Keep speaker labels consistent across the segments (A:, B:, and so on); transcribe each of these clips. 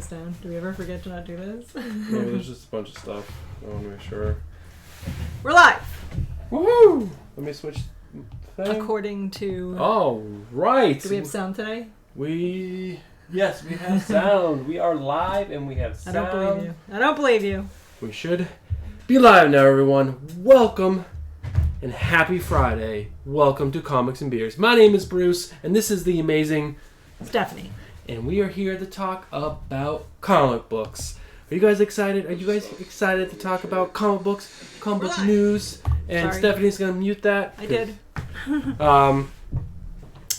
A: this down? Do we ever forget to not do this?
B: No, there's just a bunch of stuff. I want to make sure.
A: We're live!
B: Woohoo! Let me switch thing.
A: According to...
B: Oh, right!
A: Do we have sound today?
B: Yes, we have sound. We are live and we have sound.
A: I don't believe you.
B: We should be live now, everyone. Welcome and happy Friday. Welcome to Comics and Beers. My name is Bruce and this is the amazing...
A: Stephanie.
B: And we are here to talk about comic books. Are you guys excited? Are you guys excited to talk about comic books, comic book news? And
A: Sorry.
B: Stephanie's going to mute that.
A: I did.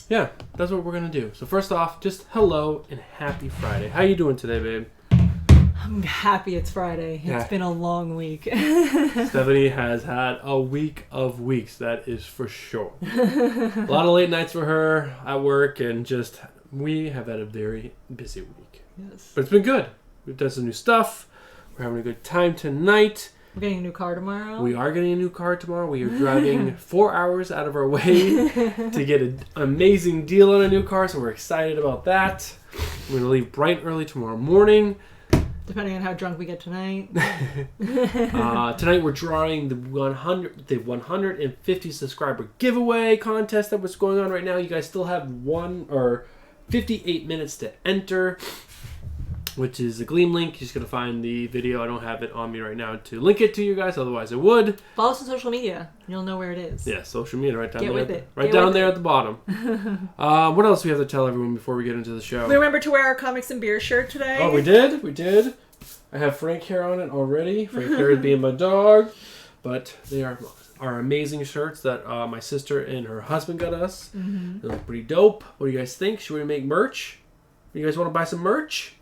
B: Yeah, that's what we're going to do. So first off, just hello and happy Friday. How you doing today, babe?
A: I'm happy it's Friday. It's been a long week.
B: Stephanie has had a week of weeks, that is for sure. A lot of late nights for her at work, and just we have had a very busy week.
A: Yes.
B: But it's been good. We've done some new stuff. We're having a good time tonight.
A: We're getting a new car tomorrow.
B: We are getting a new car tomorrow. We are driving 4 hours out of our way to get an amazing deal on a new car, so we're excited about that. We're going to leave bright and early tomorrow morning.
A: Depending on how drunk we get tonight.
B: Tonight we're drawing the 150 subscriber giveaway contest that was going on right now. You guys still have 58 minutes to enter, which is a Gleam link. You're just going to find the video. I don't have it on me right now to link it to you guys, otherwise I would.
A: Follow us on social media. You'll know where it is.
B: Yeah, social media right down
A: Get
B: there.
A: with it.
B: Right down there at the bottom. What else do we have to tell everyone before we get into the show?
A: We remember to wear our Comics and Beer shirt today.
B: Oh, we did? We did. I have Frank hair on it already. Frank hair is being my dog. But they are amazing shirts that my sister and her husband got us. Mm-hmm. They look pretty dope. What do you guys think? Should we make merch? You guys want to buy some merch?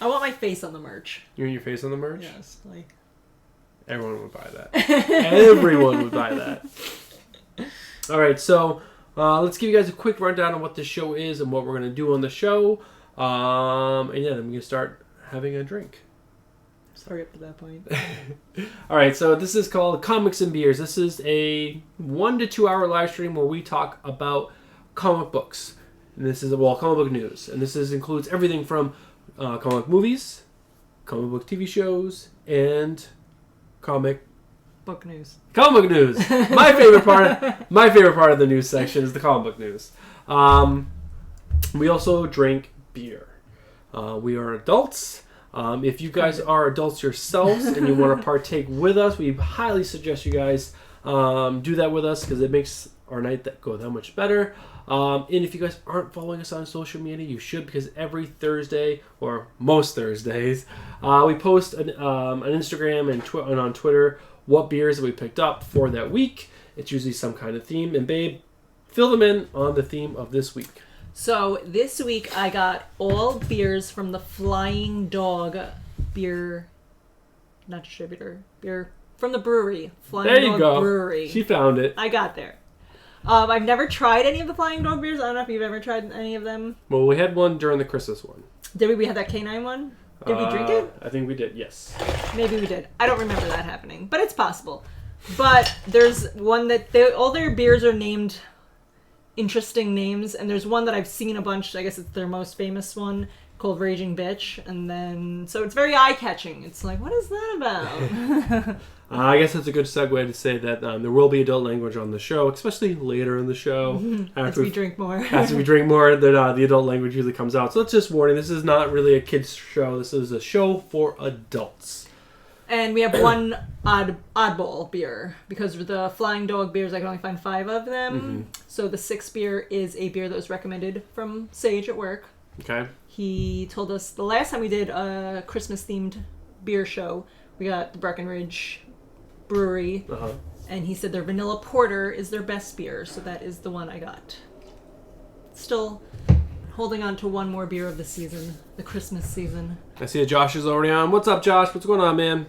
A: I want my face on the merch.
B: You want your face on the merch?
A: Yes. Like...
B: Everyone would buy that. Everyone would buy that. All right, so let's give you guys a quick rundown on what this show is and what we're going to do on the show. And yeah, then we can start having a drink.
A: Sorry up to that point.
B: All right, so this is called Comics and Beers. This is a 1 to 2 hour live stream where we talk about comic books. And this is, comic book news. And this includes everything from comic book movies, comic book TV shows, and comic
A: book news.
B: Comic book news. My favorite part of the news section is the comic book news. We also drink beer. We are adults. If you guys are adults yourselves and you want to partake with us, we highly suggest you guys do that with us because it makes our night go that much better. And if you guys aren't following us on social media, you should, because every Thursday, or most Thursdays, we post on Instagram and on Twitter what beers that we picked up for that week. It's usually some kind of theme. And babe, fill them in on the theme of this week.
A: So this week I got all beers from the Flying Dog beer, not distributor, beer from the brewery. Flying Dog Brewery.
B: She found it.
A: I got there. I've never tried any of the Flying Dog beers. I don't know if you've ever tried any of them.
B: Well, we had one during the Christmas one.
A: Did we? We had that canine one? Did we drink it?
B: I think we did, yes.
A: Maybe we did. I don't remember that happening, but it's possible. But there's one that all their beers are named interesting names, and there's one that I've seen a bunch. I guess it's their most famous one, called Raging Bitch, and then so it's very eye-catching. It's like, what is that about?
B: I guess that's a good segue to say that there will be adult language on the show, especially later in the show.
A: As we drink more.
B: As we drink more, the adult language usually comes out. So it's just warning, this is not really a kid's show. This is a show for adults.
A: And we have one oddball beer, because with the Flying Dog beers, I can only find 5 of them. Mm-hmm. So the 6th beer is a beer that was recommended from Sage at work.
B: Okay. He
A: told us the last time we did a Christmas-themed beer show, we got the Breckenridge Brewery, and he said their vanilla porter is their best beer, so that is the one I got. Still holding on to one more beer of the season, the Christmas season.
B: I see that Josh is already on. What's up, Josh? What's going on, man?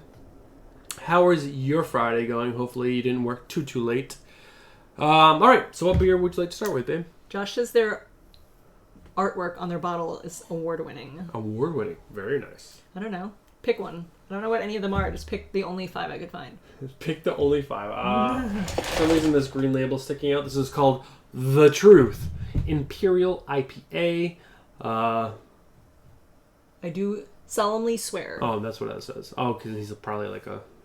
B: How is your Friday going? Hopefully you didn't work too late. All right, so what beer would you like to start with, babe?
A: Josh says their artwork on their bottle is award-winning.
B: Award-winning. Very nice.
A: I don't know. Pick one. I don't know what any of them are. Just pick the only 5 I could find.
B: Pick the only 5. For some reason, this green label sticking out. This is called The Truth Imperial IPA.
A: I do Solemnly swear.
B: Oh, that's what that says. Oh, because he's probably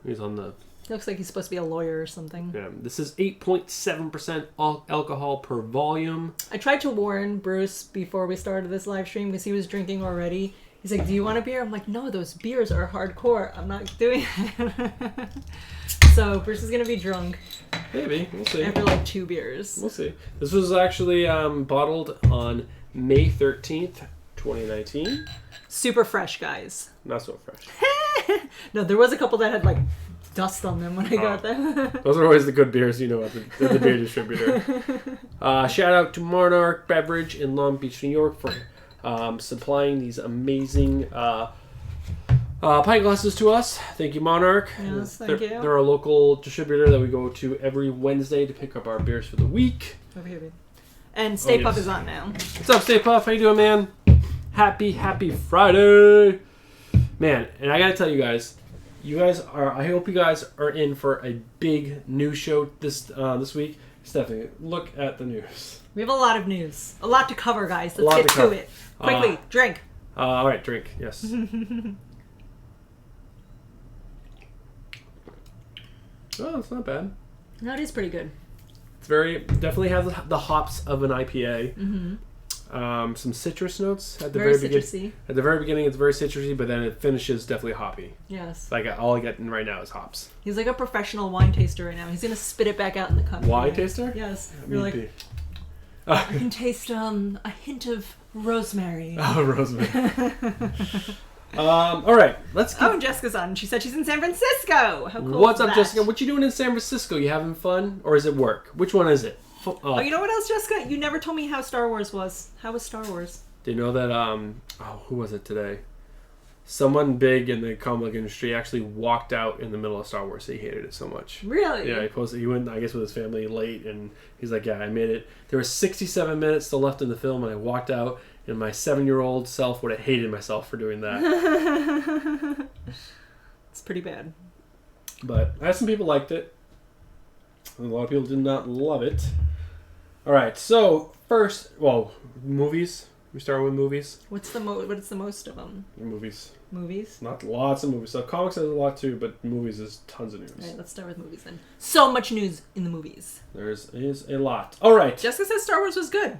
B: he's on the...
A: Looks like he's supposed to be a lawyer or something.
B: Yeah, this is 8.7% alcohol per volume.
A: I tried to warn Bruce before we started this live stream because he was drinking already. He's like, do you want a beer? I'm like, no, those beers are hardcore. I'm not doing it. So Bruce is going to be drunk.
B: Maybe. We'll see.
A: After like 2 beers.
B: We'll see. This was actually bottled on May 13th, 2019.
A: Super fresh, guys.
B: Not so fresh.
A: No, there was a couple that had like dust on them when I got them.
B: Those are always the good beers, at the beer distributor. Shout out to Monarch Beverage in Long Beach, New York for supplying these amazing pint glasses to us. Thank you, Monarch.
A: Yes, thank you.
B: They're a local distributor that we go to every Wednesday to pick up our beers for the week.
A: And Stay Puft is on now.
B: What's up, Stay Puft? How you doing, man? Happy Friday. Man, and I gotta tell you guys, I hope you guys are in for a big news show this week. Stephanie, look at the news.
A: We have a lot of news. A lot to cover, guys. Let's get to it. Quickly, drink.
B: All right, drink. Yes. Oh, it's not bad.
A: No, it is pretty good.
B: It's definitely has the hops of an IPA. Mm-hmm. Some citrus notes at the very beginning. At the very beginning, it's very citrusy, but then it finishes definitely hoppy.
A: Yes.
B: Like all I get right now is hops.
A: He's like a professional wine taster right now. He's gonna spit it back out in the cup.
B: Wine taster?
A: Yes. You're like, I can taste a hint of rosemary.
B: Oh, rosemary. All right, let's
A: and Jessica's on. She said she's in San Francisco. How cool
B: What's
A: is
B: up,
A: that?
B: Jessica? What you doing in San Francisco? You having fun? Or is it work? Which one is it?
A: Oh, you know what else, Jessica? You never told me how Star Wars was. How was Star Wars?
B: Do you know that, who was it today? Someone big in the comic book industry actually walked out in the middle of Star Wars. He hated it so much.
A: Really?
B: Yeah, he went, I guess, with his family late, and he's like, yeah, I made it. There were 67 minutes still left in the film, and I walked out, and my 7-year-old self would have hated myself for doing that.
A: It's pretty bad.
B: But I had some people liked it. A lot of people did not love it. All right, so first, movies. We start with movies.
A: What's the most of them?
B: Movies.
A: Movies?
B: Not lots of movies. So comics has a lot too, but movies is tons of news.
A: All right, let's start with movies then. So much news in the movies.
B: There is a lot. All right.
A: Jessica says Star Wars was good.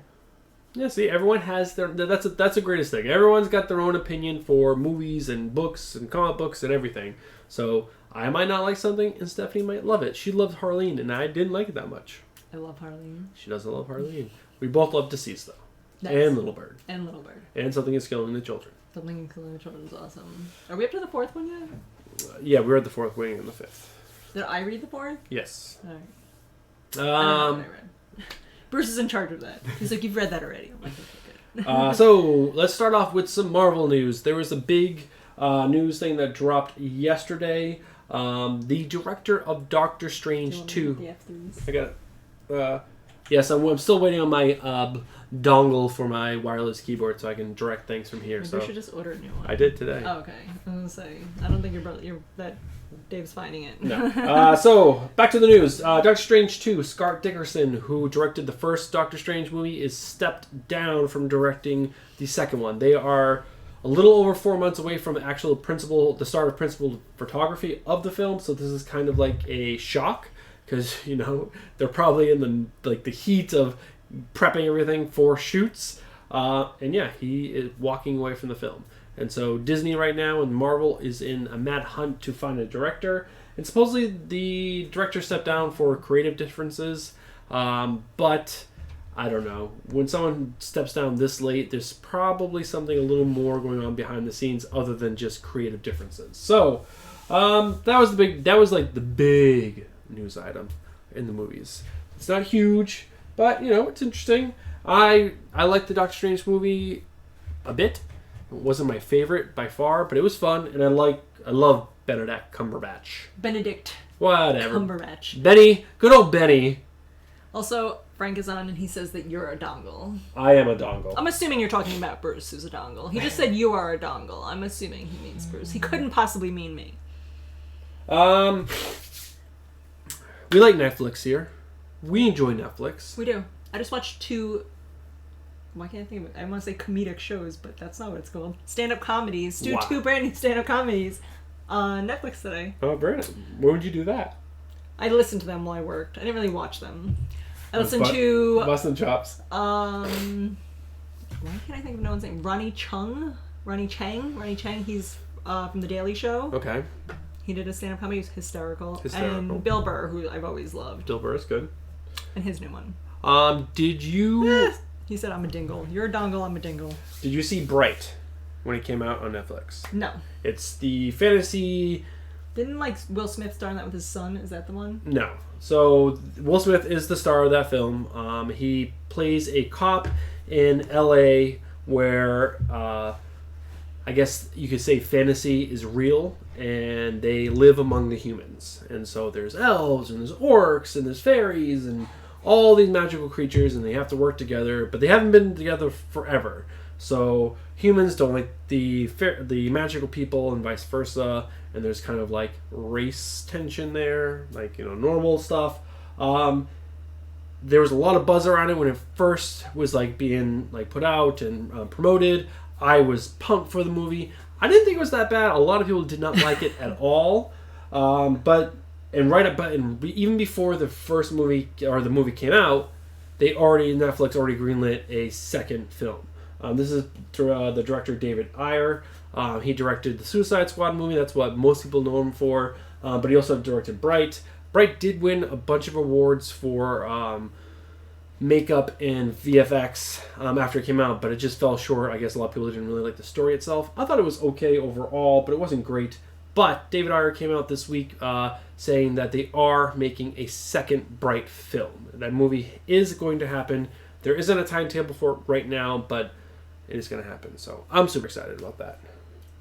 B: Yeah, see, everyone has that's the greatest thing. Everyone's got their own opinion for movies and books and comic books and everything. So I might not like something, and Stephanie might love it. She loved Harleen, and I didn't like it that much.
A: I love Harleen.
B: She doesn't love Harleen. We both love Deceased, though.
A: Nice.
B: And Little Bird.
A: And Little Bird.
B: And Something is Killing the Children.
A: Something is Killing the Children is awesome. Are we up to the 4th one yet?
B: Yeah, we're at the 4th, waiting on the 5th.
A: Did I read the 4th?
B: Yes.
A: All right. I don't know what I read. Bruce is in charge of that. He's like, you've read that already. I'm like, okay, good.
B: So let's start off with some Marvel news. There was a big news thing that dropped yesterday. The director of Doctor Strange 2. I got it. Yes, I'm still waiting on my dongle for my wireless keyboard so I can direct things from here.
A: Maybe
B: So
A: you should just order a new one.
B: I did today.
A: Oh, okay. I was gonna say, I don't think that Dave's finding it.
B: No. So back to the news. Doctor Strange 2. Scott Dickerson, who directed the first Doctor Strange movie, is stepped down from directing the second one. They are a little over 4 months away from the start of principal photography of the film. So this is kind of like a shock. Because, they're probably in the heat of prepping everything for shoots. And yeah, he is walking away from the film. And so Disney right now and Marvel is in a mad hunt to find a director. And supposedly the director stepped down for creative differences. But I don't know. When someone steps down this late, there's probably something a little more going on behind the scenes other than just creative differences. So that was the big news item in the movies. It's not huge, but it's interesting. I liked the Doctor Strange movie a bit. It wasn't my favorite by far, but it was fun, and I love Benedict Cumberbatch. Whatever.
A: Cumberbatch.
B: Benny, good old Benny.
A: Also, Frank is on and he says that you're a dongle.
B: I am a dongle.
A: I'm assuming you're talking about Bruce, who's a dongle. He just said you are a dongle. I'm assuming he means Bruce. He couldn't possibly mean me.
B: We like Netflix here. We enjoy Netflix.
A: We do. I just watched 2 why can't I think of it? I want to say comedic shows, but that's not what it's called. Stand-up comedies.
B: Wow.
A: Two brand new stand-up comedies on Netflix today.
B: Oh, Brandon, when would you do that?
A: I listened to them while I worked. I didn't really watch them. I listened to...
B: Bustin' Chops.
A: Why can't I think of no one's name? Ronnie Chang. He's from The Daily Show.
B: Okay.
A: He did a stand-up comedy. He was hysterical. And Bill Burr, who I've always loved.
B: Bill Burr is good.
A: And his new one.
B: Did you...
A: He said, I'm a dingle. You're a dongle, I'm a dingle.
B: Did you see Bright when it came out on Netflix?
A: No.
B: It's the fantasy...
A: Didn't, Will Smith star in that with his son? Is that the one?
B: No. So, Will Smith is the star of that film. He plays a cop in L.A. where, I guess you could say fantasy is real, and they live among the humans. And so there's elves, and there's orcs, and there's fairies, and all these magical creatures, and they have to work together, but they haven't been together forever. So humans don't like the magical people, and vice versa. And there's kind of race tension there, normal stuff. There was a lot of buzz around it when it first was being put out and promoted. I was pumped for the movie. I didn't think it was that bad. A lot of people did not like it at all. But even before the first movie or the movie came out, Netflix already greenlit a second film. This is the director David Ayer. He directed the Suicide Squad movie. That's what most people know him for. But he also directed Bright. Bright did win a bunch of awards for makeup and VFX after it came out, but it just fell short. I guess a lot of people didn't really like the story itself. I thought it was okay overall, but it wasn't great. But David Ayer came out this week saying that they are making a second Bright film. That movie is going to happen. There isn't a timetable for it right now, but it is going to happen. So I'm super excited about that.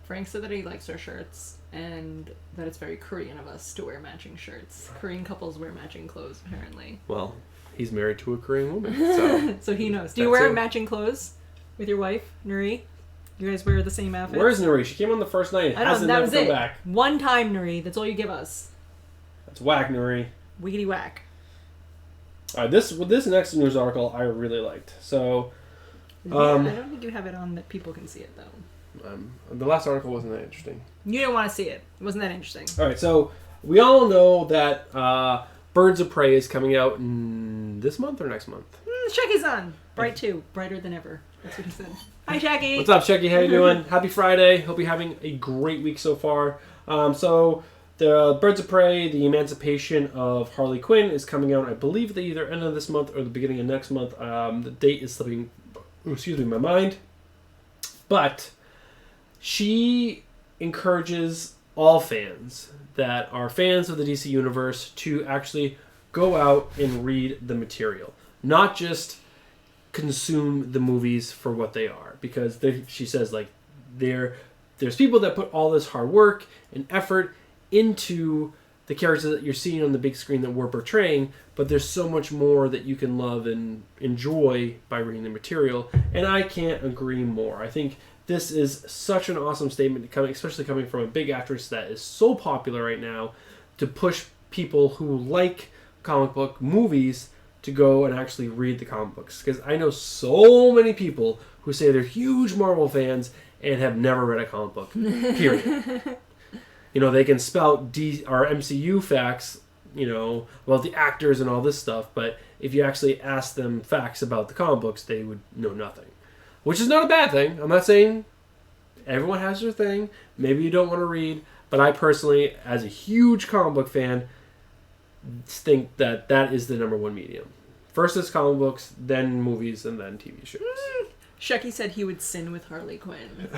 A: Frank said that he likes our shirts and that it's very Korean of us to wear matching shirts. Korean couples wear matching clothes, apparently.
B: Well, he's married to a Korean woman, so...
A: So he knows. Do you wear matching clothes with your wife, Nuri? You guys wear the same outfit?
B: Where's Nuri? She came on the first night.
A: I know, that was it. Back. One time, Nuri. That's all you give us.
B: That's whack, Nuri.
A: Wiggity whack.
B: Alright, this next news article I really liked. So...
A: I don't think you have it on that people can see it, though.
B: The last article wasn't that interesting.
A: You didn't want to see it. It wasn't that interesting.
B: Alright, so we all know that Birds of Prey is coming out this month or next month?
A: Shaggy's on. Bright 2. Brighter than ever. That's what he said. Hi, Shaggy.
B: What's up, Shaggy? How you doing? Happy Friday. Hope you're having a great week so far. So the Birds of Prey, the Emancipation of Harley Quinn is coming out, I believe, at the either end of this month or the beginning of next month. The date is slipping, my mind. But she encourages all fans that are fans of the DC Universe to actually go out and read the material. Not just consume the movies for what they are. Because she says, there's people that put all this hard work and effort into the characters that you're seeing on the big screen that we're portraying, but there's so much more that you can love and enjoy by reading the material. And I can't agree more. I think this is such an awesome statement, especially coming from a big actress that is so popular right now, to push people who like comic book movies to go and actually read the comic books. Because I know so many people who say they're huge Marvel fans and have never read a comic book, period. They can spout MCU facts, about the actors and all this stuff, but if you actually ask them facts about the comic books, they would know nothing. Which is not a bad thing. I'm not saying everyone has their thing. Maybe you don't want to read, but I personally, as a huge comic book fan, think that is the number one medium. First is comic books, then movies, and then TV shows.
A: Shecky said he would sin with Harley Quinn.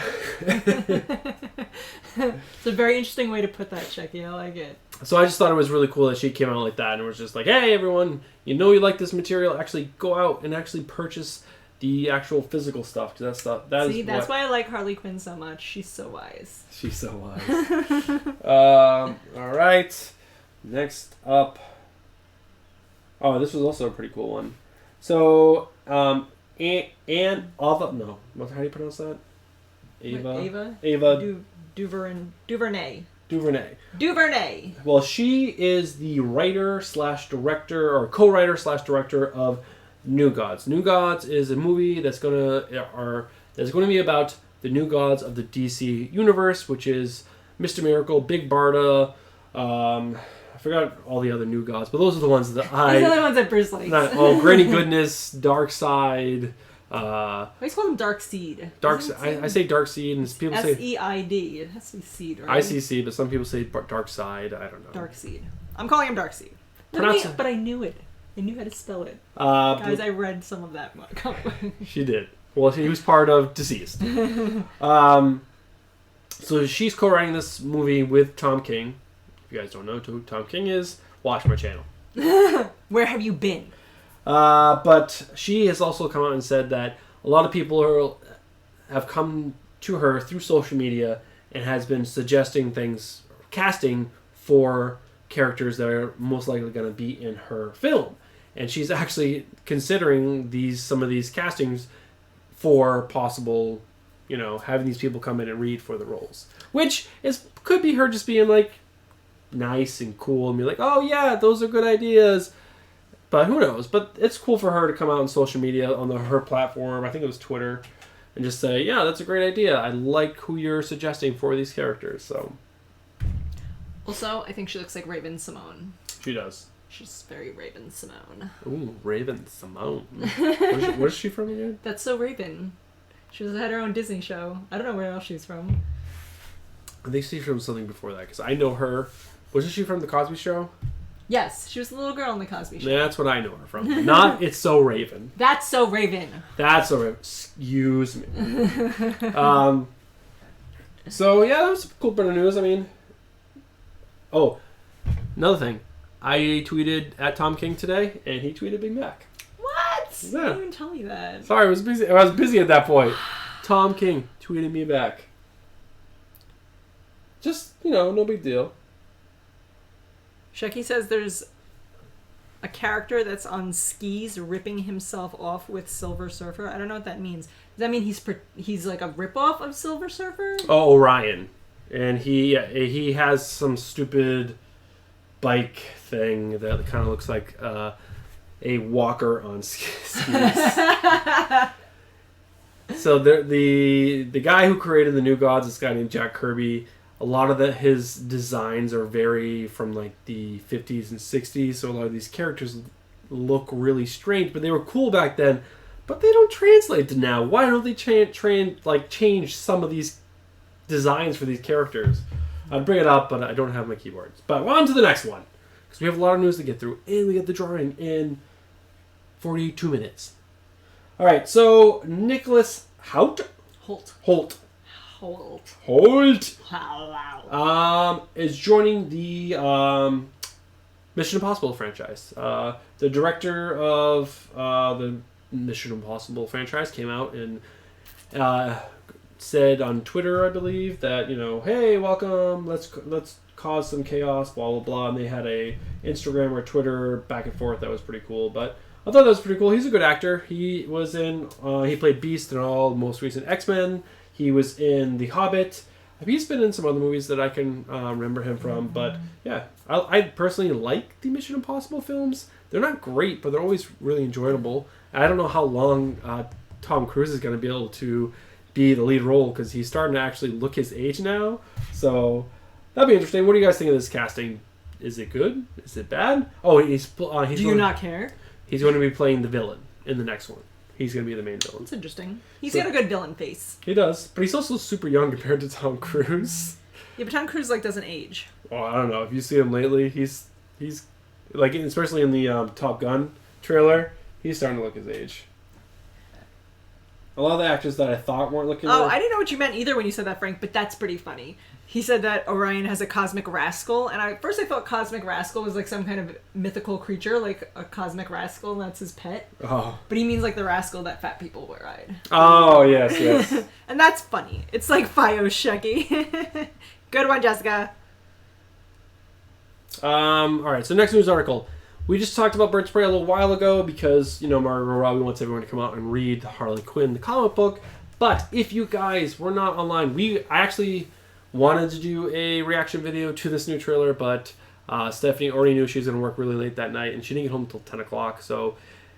A: It's a very interesting way to put that, Shecky. I like it.
B: So I just thought it was really cool that she came out like that and was just like, hey, everyone, you like this material, actually go out and actually purchase the actual physical stuff. Because that's
A: why I like Harley Quinn so much. She's so wise.
B: She's so wise. All right. Next up. Oh, this was also a pretty cool one. So, how do you pronounce that? Ava DuVernay. Well, she is the writer/director or co-writer/director of New Gods. New Gods is a movie that's gonna be about the new gods of the DC universe, which is Mr. Miracle, Big Barda. I forgot all the other new gods, but those are the ones that
A: Those are the ones that Bruce likes.
B: Granny Goodness, Darkseid.
A: I always call him Dark Seed.
B: I say Dark Seed, and people say
A: Seid. It has to be seed, right?
B: I see seed, but some people say Dark Side. I don't know.
A: Dark Seed. I'm calling him Dark Seed. But I knew it. I knew how to spell it. Guys, I read some of that comic book.
B: She did. Well, he was part of Deceased. So she's co-writing this movie with Tom King. If you guys don't know who Tom King is, watch my channel.
A: Where have you been?
B: But she has also come out and said that a lot of people have come to her through social media and has been suggesting casting for characters that are most likely going to be in her film. And she's actually considering some of these castings for possible, having these people come in and read for the roles. Which could be her just being like nice and cool and be like, oh yeah, those are good ideas. But who knows? But it's cool for her to come out on social media on her platform. I think it was Twitter, and just say, yeah, that's a great idea. I like who you're suggesting for these characters. So.
A: Also, I think she looks like Raven Simone.
B: She does.
A: She's very Raven Simone.
B: Ooh, Raven Simone. Where's she from again?
A: That's so Raven. She had her own Disney show. I don't know where else she's from.
B: I think she's from something before that, because I know her. Wasn't she from The Cosby Show?
A: Yes, she was the little girl in The Cosby Show.
B: Yeah, that's what I know her from. Not It's So Raven.
A: That's So Raven.
B: That's So Raven. Excuse me. So, yeah, that was a cool bit of news. I mean... Oh, another thing. I tweeted at Tom King today, and he tweeted me back.
A: What?
B: Yeah.
A: You didn't even tell me that.
B: Sorry, I was busy. I was busy at that point. Tom King tweeted me back. Just, no big deal.
A: Shecky says there's a character that's on skis ripping himself off with Silver Surfer. I don't know what that means. Does that mean he's like a ripoff of Silver Surfer?
B: Oh, Orion. And he has some stupid bike thing that kind of looks like a walker on skis. So the guy who created the New Gods, this guy named Jack Kirby, a lot of his designs are very from like the 50s and 60s. So a lot of these characters look really strange, but they were cool back then. But they don't translate to now. Why don't they change some of these designs for these characters? I'd bring it up, but I don't have my keyboards. But on to the next one, because we have a lot of news to get through, and we get the drawing in 42 minutes. All right, so Nicholas Hoult is joining the Mission Impossible franchise. The director of the Mission Impossible franchise came out and said on Twitter, I believe, that hey, welcome, let's cause some chaos, blah blah blah. And they had a Instagram or Twitter back and forth that was pretty cool. But I thought that was pretty cool. He's a good actor. He was in he played Beast in all the most recent X-Men. He was in The Hobbit. He's been in some other movies that I can remember him from. But yeah, I personally like the Mission Impossible films. They're not great, but they're always really enjoyable. I don't know how long Tom Cruise is going to be able to be the lead role, because he's starting to actually look his age now. So that'd be interesting. What do you guys think of this casting? Is it good? Is it bad? Oh, do
A: you not care?
B: He's going to be playing the villain in the next one. He's going to be the main villain.
A: That's interesting. He's got a good villain face.
B: He does, but he's also super young compared to Tom Cruise.
A: Yeah, but Tom Cruise doesn't age.
B: Well, I don't know. If you see him lately, he's like, especially in the Top Gun trailer, he's starting to look his age. A lot of the actors that I thought weren't looking.
A: Oh, I didn't know what you meant either when you said that, Frank. But that's pretty funny. He said that Orion has a cosmic rascal, and at first I thought cosmic rascal was like some kind of mythical creature, like a cosmic rascal, and that's his pet.
B: Oh.
A: But he means like the rascal that fat people would ride.
B: Oh, yes.
A: And that's funny. It's like Fio Shecky. Good one, Jessica.
B: All right. So next news article. We just talked about Bird Spray a little while ago because, Margot Robbie wants everyone to come out and read Harley Quinn, the comic book. But if you guys were not online, I actually wanted to do a reaction video to this new trailer, but Stephanie already knew she was going to work really late that night, and she didn't get home until 10 o'clock. So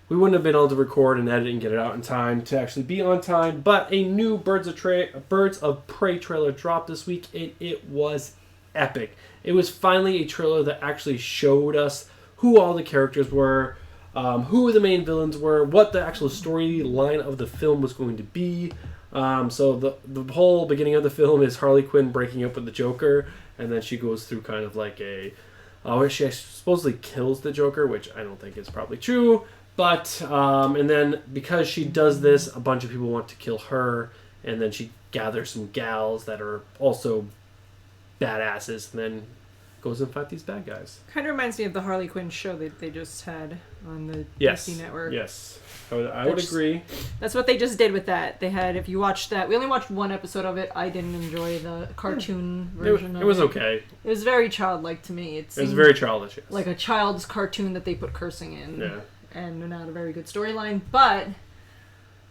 B: we wouldn't have been able to record and edit and get it out in time to actually be on time. But a new Birds of Prey trailer dropped this week, and it was epic. It was finally a trailer that actually showed us who all the characters were, who the main villains were, what the actual storyline of the film was going to be. So the whole beginning of the film is Harley Quinn breaking up with the Joker, and then she goes through kind of like she supposedly kills the Joker, which I don't think is probably true. But, and then because she does this, a bunch of people want to kill her, and then she gathers some gals that are also badasses, and then goes and fight these bad guys.
A: Kind of reminds me of the Harley Quinn show that they just had on the
B: DC
A: network.
B: Yes, I would agree.
A: That's what they just did with that. They had, if you watched that, we only watched one episode of it. I didn't enjoy the cartoon version of it.
B: It was okay.
A: It was very childlike to me. It
B: was very childish. Yes.
A: Like a child's cartoon that they put cursing in.
B: Yeah.
A: And not a very good storyline, but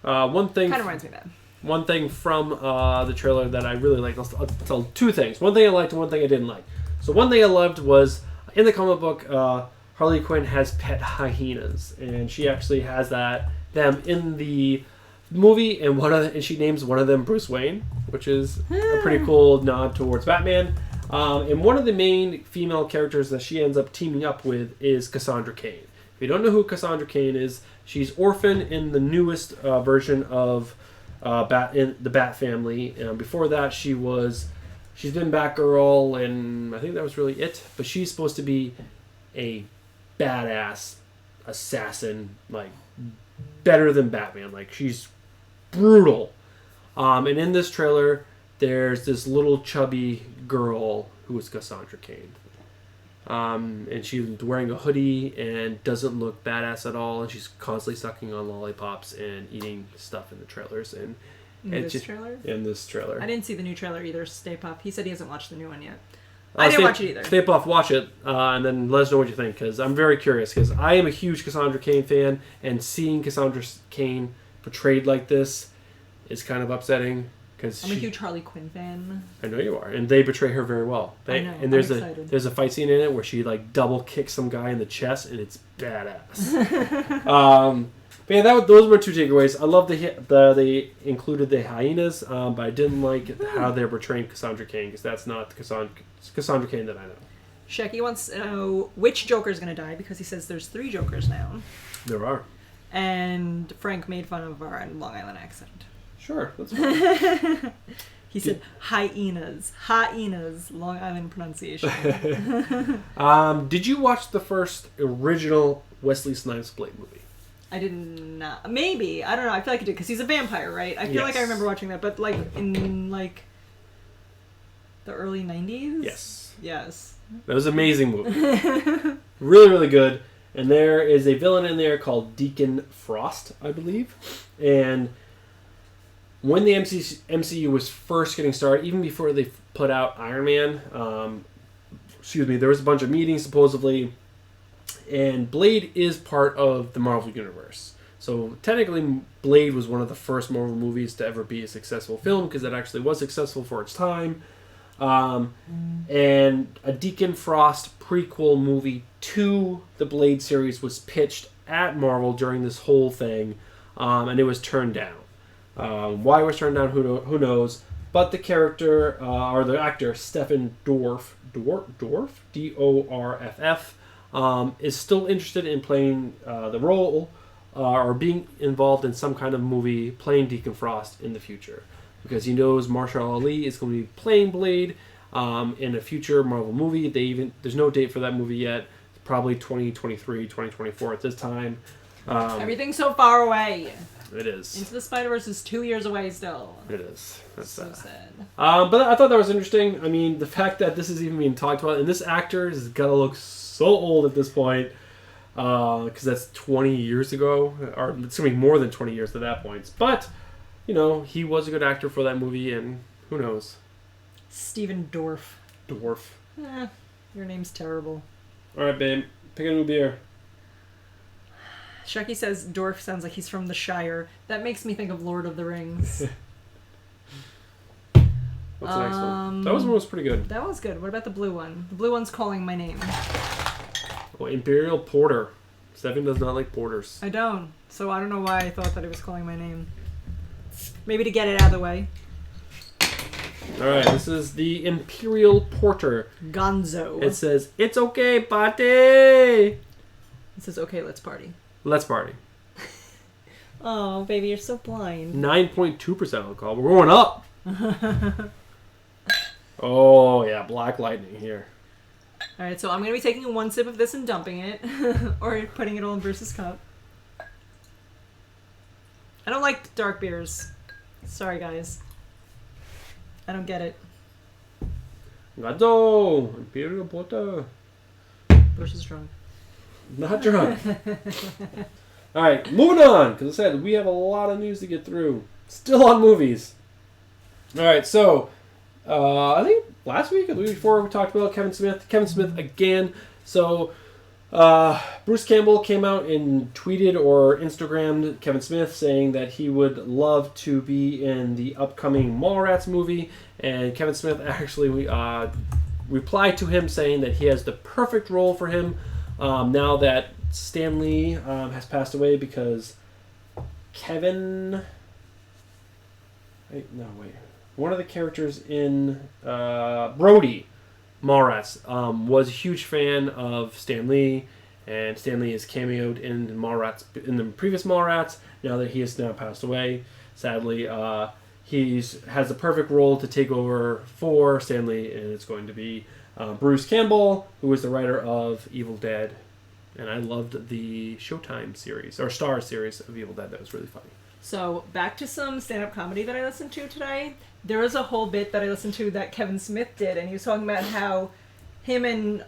B: one thing
A: kind of reminds me of that.
B: One thing from the trailer that I really liked, I'll tell two things. One thing I liked and one thing I didn't like. So one thing I loved was, in the comic book, Harley Quinn has pet hyenas, and she actually has them in the movie, and she names one of them Bruce Wayne, which is a pretty cool nod towards Batman. And one of the main female characters that she ends up teaming up with is Cassandra Cain. If you don't know who Cassandra Cain is, she's Orphan in the newest version of in the Bat family. Before that, she's been Batgirl, and I think that was really it. But she's supposed to be a badass assassin, like better than Batman. Like, she's brutal. And in this trailer, there's this little chubby girl who is Cassandra Cain. And she's wearing a hoodie and doesn't look badass at all, and she's constantly sucking on lollipops and eating stuff in the trailers. In this trailer?
A: I didn't see the new trailer either, Stay Puft. He said he hasn't watched the new one yet. I didn't watch it either.
B: Stay Puft, watch it, and then let us know what you think, because I'm very curious, because I am a huge Cassandra Cain fan, and seeing Cassandra Cain portrayed like this is kind of upsetting. I'm
A: a huge Harley Quinn fan.
B: I know you are, and they portray her very well.
A: I know.
B: And there's a fight scene in it where she like double kicks some guy in the chest, and it's badass. But yeah, those were two takeaways. I love they included the hyenas, but I didn't like how they're portraying Cassandra Cain, because that's not Cassandra Cain that I know.
A: Shecky wants to know which Joker's going to die, because he says there's 3 Jokers now.
B: There are.
A: And Frank made fun of our Long Island accent.
B: Sure, that's fine.
A: He said hyenas, Long Island pronunciation.
B: Did you watch the first original Wesley Snipes Blade movie?
A: I did not. Maybe. I don't know. I feel like I did, because he's a vampire, right? I feel like I remember watching that, but like in like the early 90s? Yes.
B: That was an amazing movie. Really, really good. And there is a villain in there called Deacon Frost, I believe. And when the MCU was first getting started, even before they put out Iron Man, there was a bunch of meetings, supposedly, and Blade is part of the Marvel Universe. So technically, Blade was one of the first Marvel movies to ever be a successful film, because it actually was successful for its time. And a Deacon Frost prequel movie to the Blade series was pitched at Marvel during this whole thing, and it was turned down. Why it was turned down, who knows? But the character, or the actor, Stephen Dorff, D-O-R-F-F, is still interested in playing the role, or being involved in some kind of movie playing Deacon Frost in the future. Because he knows Marshall Ali is going to be playing Blade in a future Marvel movie. There's no date for that movie yet. It's probably 2023, 2024 at this time.
A: Everything's so far away.
B: It is.
A: Into the Spider-Verse is 2 years away still.
B: It is. That's
A: so sad.
B: But I thought that was interesting. I mean, the fact that this is even being talked about, and this actor is going to look so old at this point, because that's 20 years ago, or it's going to be more than 20 years at that point. But, he was a good actor for that movie, and who knows?
A: Stephen Dorff. Your name's terrible.
B: All right, babe. Pick a new beer.
A: Shucky says Dorff sounds like he's from the Shire. That makes me think of Lord of the Rings.
B: What's the next one? That one was pretty good.
A: That was good. What about the blue one? The blue one's calling my name.
B: Oh, Imperial Porter. Stefan does not like porters.
A: I don't. So I don't know why I thought that he was calling my name. Maybe to get it out of the way.
B: Alright, this is the Imperial Porter.
A: Gonzo.
B: It says, "It's okay, party!" It
A: says, "Okay, let's party."
B: Let's party.
A: Oh, baby, you're so blind.
B: 9.2% alcohol. We're going up. Oh, yeah, black lightning here.
A: Alright, so I'm going to be taking one sip of this and dumping it. Or putting it all in Bruce's cup. I don't like dark beers. Sorry, guys. I don't get it.
B: Gazzo! Imperial Porter.
A: Bruce is drunk.
B: Not drunk. Alright, moving on. Because I said, we have a lot of news to get through. Still on movies. Alright, so... I think last week or the week before we talked about Kevin Smith. Kevin Smith again. So... Bruce Campbell came out and tweeted or Instagrammed Kevin Smith saying that he would love to be in the upcoming Mallrats movie, and Kevin Smith actually replied to him saying that he has the perfect role for him now that Stan Lee has passed away, because Kevin... one of the characters in Brody Mallrats was a huge fan of Stan Lee, and Stan Lee has cameoed in Mallrats, in the previous Mallrats. Now that he has now passed away, sadly, he has the perfect role to take over for Stan Lee, and it's going to be Bruce Campbell, who is the writer of Evil Dead, and I loved the Showtime series or Star series of Evil Dead. That was really funny.
A: So, back to some stand-up comedy that I listened to today. There was a whole bit that I listened to that Kevin Smith did, and he was talking about how him and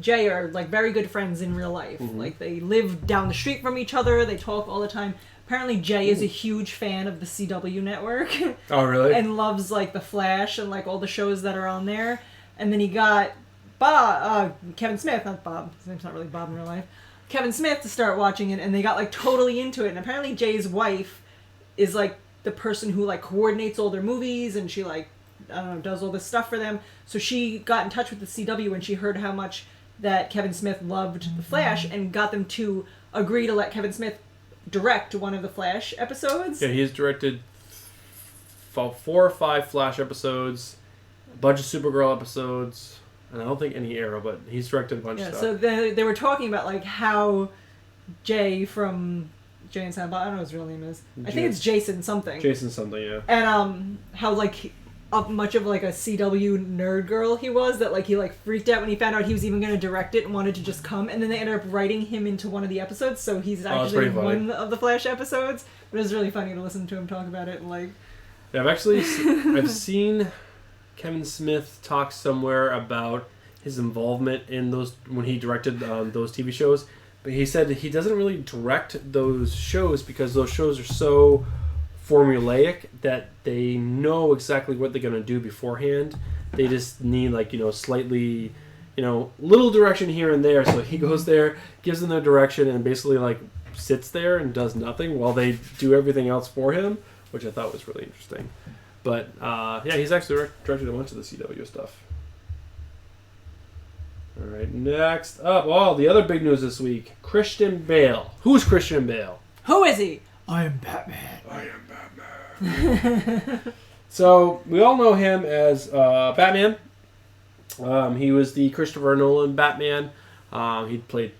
A: Jay are, like, very good friends in real life. Mm-hmm. Like, they live down the street from each other, they talk all the time. Apparently, Jay is a huge fan of the CW network.
B: Oh, really?
A: And loves, like, The Flash and, like, all the shows that are on there. And then he got Bob, Kevin Smith, not Bob, his name's not really Bob in real life, Kevin Smith to start watching it, and they got, like, totally into it. And apparently Jay's wife is, like, the person who, like, coordinates all their movies, and she, like, I don't know, does all this stuff for them. So she got in touch with the CW when she heard how much that Kevin Smith loved The Flash, and got them to agree to let Kevin Smith direct one of the Flash episodes.
B: Yeah, he's directed 4 or 5 Flash episodes, a bunch of Supergirl episodes, and I don't think any Arrow, but he's directed a bunch of stuff. So
A: they were talking about, like, how Jay from Jay and Silent Bob, I don't know what his real name is. I think it's Jason something.
B: Jason something, yeah.
A: And how, like, much of, like, a CW nerd girl he was, that, like, he, like, freaked out when he found out he was even going to direct it and wanted to just come, and then they ended up writing him into one of the episodes, so he's actually one of the Flash episodes. But it was really funny to listen to him talk about it, and, like...
B: Yeah, I've seen Kevin Smith talk somewhere about his involvement in those, when he directed those TV shows, but he said he doesn't really direct those shows because those shows are so formulaic that they know exactly what they're going to do beforehand. They just need, like, you know, slightly, you know, little direction here and there. So he goes there, gives them their direction, and basically, like, sits there and does nothing while they do everything else for him, which I thought was really interesting. But yeah, he's actually directed a bunch of the CW stuff. All right, next up, the other big news this week: Christian Bale. Who's Christian Bale?
A: Who is he?
B: I am Batman. So we all know him as Batman. He was the Christopher Nolan Batman. He played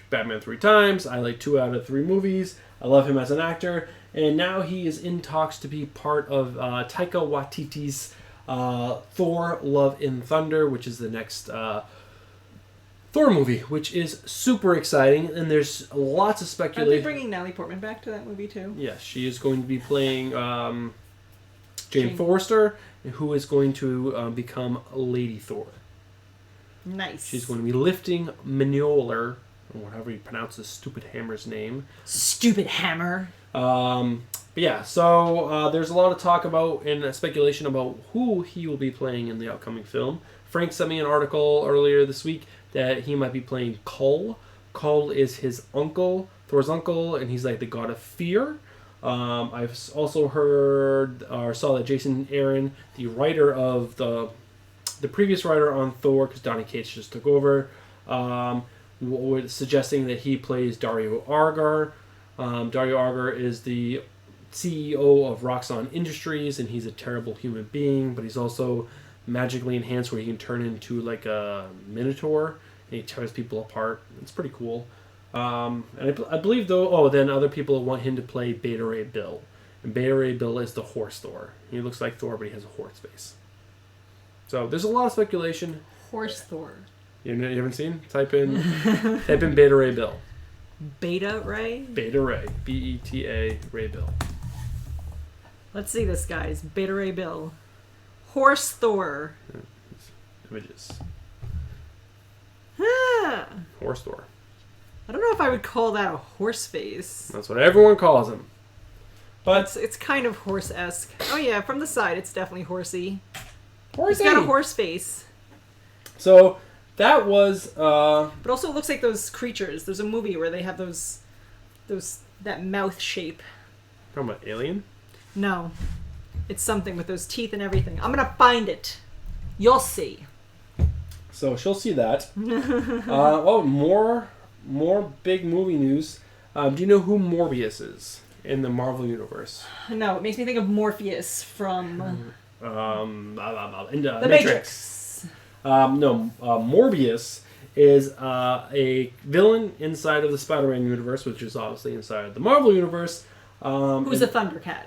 B: Batman 3 times. I like 2 out of 3 movies. I love him as an actor. And now he is in talks to be part of Taika Waititi's Thor: Love and Thunder, which is the next Thor movie, which is super exciting. And there's lots of speculation.
A: Are they bringing Natalie Portman back to that movie too?
B: Yes, she is going to be playing Jane Forrester, who is going to become Lady Thor.
A: Nice.
B: She's going to be lifting Mjolnir, or whatever you pronounce this stupid hammer's name.
A: Stupid hammer.
B: But yeah, so there's a lot of talk about and speculation about who he will be playing in the upcoming film. Frank sent me an article earlier this week that he might be playing Kull. Kull is his uncle, Thor's uncle, and he's like the god of fear. I've also heard or saw that Jason Aaron, the writer of the previous writer on Thor, because Donny Cates just took over, suggesting that he plays Dario Argar. Dario Argar is the CEO of Roxxon Industries, and he's a terrible human being, but he's also magically enhanced where he can turn into like a minotaur, and he tears people apart. It's pretty cool. And I believe, though, then other people want him to play Beta Ray Bill. And Beta Ray Bill is the horse Thor. He looks like Thor, but he has a horse face. So there's a lot of speculation.
A: Horse Thor.
B: You haven't seen? Type in Beta Ray Bill.
A: Beta Ray?
B: Beta Ray. Beta Ray Bill.
A: Let's see this, guys. Beta Ray Bill. Horse Thor.
B: Images.
A: Huh.
B: Horse Thor.
A: I don't know if I would call that a horse face.
B: That's what everyone calls him. But
A: It's kind of horse-esque. Oh yeah, from the side it's definitely horsey.
B: horsey.
A: He's got a horse face.
B: So that was
A: But also it looks like those creatures. There's a movie where they have that mouth shape.
B: talking about Alien?
A: No. It's something with those teeth and everything. I'm gonna find it. You'll see.
B: So she'll see that. More big movie news. Do you know who Morbius is in the Marvel Universe?
A: No, it makes me think of Morpheus from
B: In the
A: The Matrix.
B: Morbius is a villain inside of the Spider-Man universe, which is obviously inside of the Marvel universe.
A: Who's a Thundercat?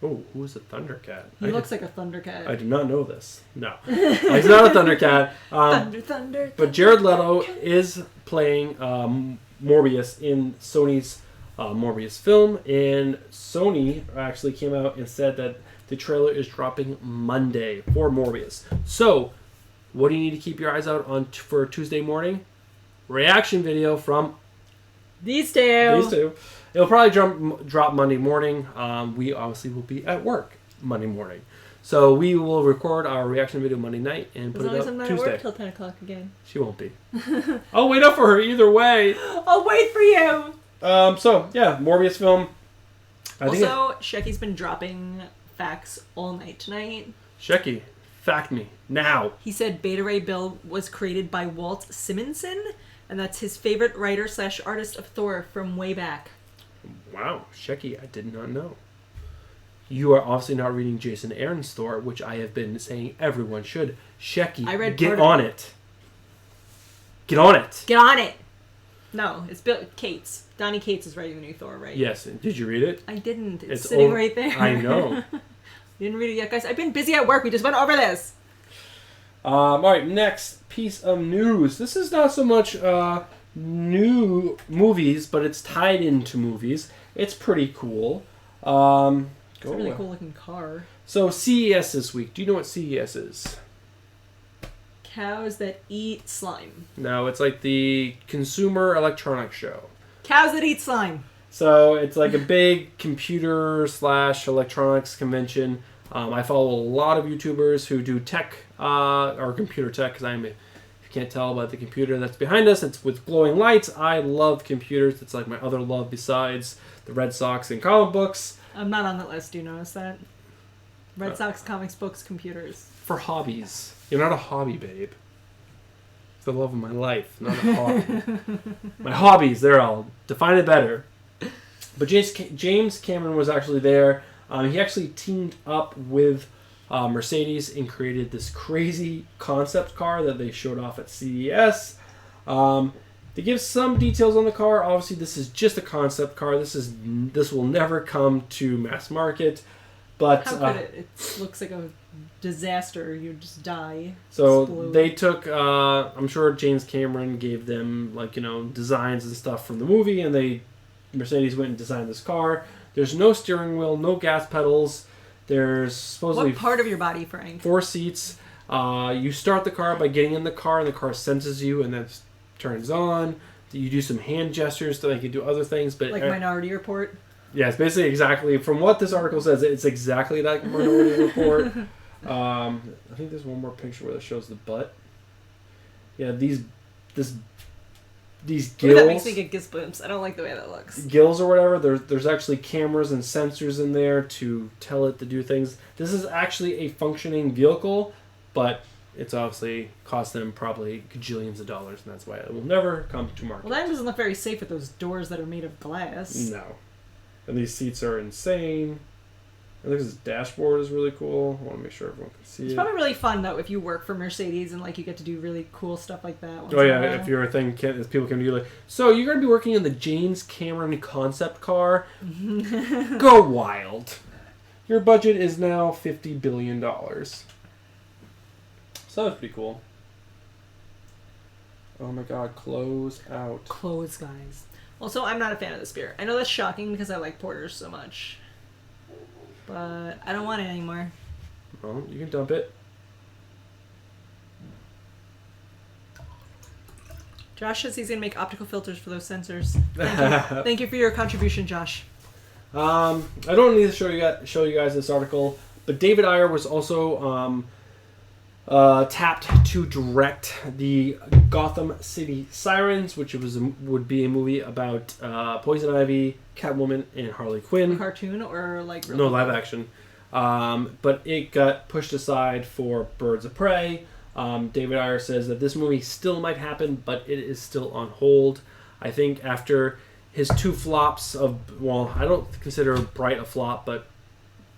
B: Oh, who's a Thundercat?
A: He looks like a Thundercat.
B: I did not know this. No. He's not a Thundercat.
A: Thunder.
B: But Jared Leto is playing Morbius in Sony's Morbius film. And Sony actually came out and said that the trailer is dropping Monday for Morbius. So, what do you need to keep your eyes out on for Tuesday morning? Reaction video from
A: These two.
B: It'll probably drop Monday morning. We obviously will be at work Monday morning. So we will record our reaction video Monday night and put it up
A: I'm not
B: Tuesday.
A: at work till 10 o'clock again.
B: She won't be. I'll wait up for her either way.
A: I'll wait for you.
B: Morbius film.
A: Also, Shecky's been dropping facts all night tonight.
B: Shecky, fact me now.
A: He said Beta Ray Bill was created by Walt Simonson, and that's his favorite writer/artist of Thor from way back.
B: Wow, Shecky, I did not know. You are obviously not reading Jason Aaron's Thor, which I have been saying everyone should. Shecky, get on it. Get on it.
A: Get on it. No, it's Bill Cates. Donnie Cates is writing the new Thor, right?
B: Yes. Did you read it?
A: I didn't. It's sitting right there.
B: I know.
A: You didn't read it yet, guys. I've been busy at work. We just went over this.
B: All right, next piece of news. This is not so much new movies, but it's tied into movies. It's pretty cool.
A: It's a really cool looking car.
B: So CES this week. Do you know what CES is?
A: Cows that eat slime.
B: No, it's like the Consumer Electronics Show.
A: Cows that eat slime.
B: So it's like a big computer/electronics convention. I follow a lot of YouTubers who do tech or computer tech because if you can't tell by the computer that's behind us, it's with glowing lights. I love computers. It's like my other love besides the Red Sox and comic books.
A: I'm not on that list. Do you notice that? Red Sox, comics, books, computers.
B: For hobbies. You're not a hobby, babe. It's the love of my life, not a hobby. My hobbies, I'll define it better. But James Cameron was actually there. He actually teamed up with Mercedes and created this crazy concept car that they showed off at CES. To give some details on the car, obviously this is just a concept car. This will never come to mass market. But
A: how could it? It looks like a disaster. You just die.
B: So
A: explode.
B: They took. I'm sure James Cameron gave them designs and stuff from the movie, and Mercedes went and designed this car. There's no steering wheel, no gas pedals. There's supposedly
A: what part of your body, Frank?
B: 4 seats. You start the car by getting in the car, and the car senses you, and then turns on. You do some hand gestures so they can do other things, but
A: like Minority Report.
B: Yeah, it's basically exactly from what this article says. It's exactly like Minority Report. I think there's one more picture where it shows the butt. Yeah, these gills.
A: Ooh, that makes me get goosebumps. I don't like the way that looks.
B: Gills or whatever. There's actually cameras and sensors in there to tell it to do things. This is actually a functioning vehicle, but it's obviously cost them probably gajillions of dollars, and that's why it will never come to market.
A: Well, that doesn't look very safe with those doors that are made of glass.
B: No. And these seats are insane. I think this dashboard is really cool. I want to make sure everyone can see
A: It's probably really fun, though, if you work for Mercedes and, like, you get to do really cool stuff like that.
B: Oh, yeah, if you're a thing, people come to you like, so you're going to be working in the James Cameron concept car? Go wild. Your budget is now $50 billion. So that's pretty cool. Oh my god, close out.
A: Clothes, guys. Also, I'm not a fan of this beer. I know that's shocking because I like porters so much. But I don't want it anymore.
B: Well, you can dump it.
A: Josh says he's going to make optical filters for those sensors. Thank you. Thank you for your contribution, Josh.
B: I don't need to show you guys this article, but David Ayer was also tapped to direct the Gotham City Sirens, which would be a movie about Poison Ivy, Catwoman, and Harley Quinn.
A: A cartoon or like real
B: no live action, but it got pushed aside for Birds of Prey. David Ayer says that this movie still might happen, but it is still on hold. I think after his two flops of, well, I don't consider Bright a flop, but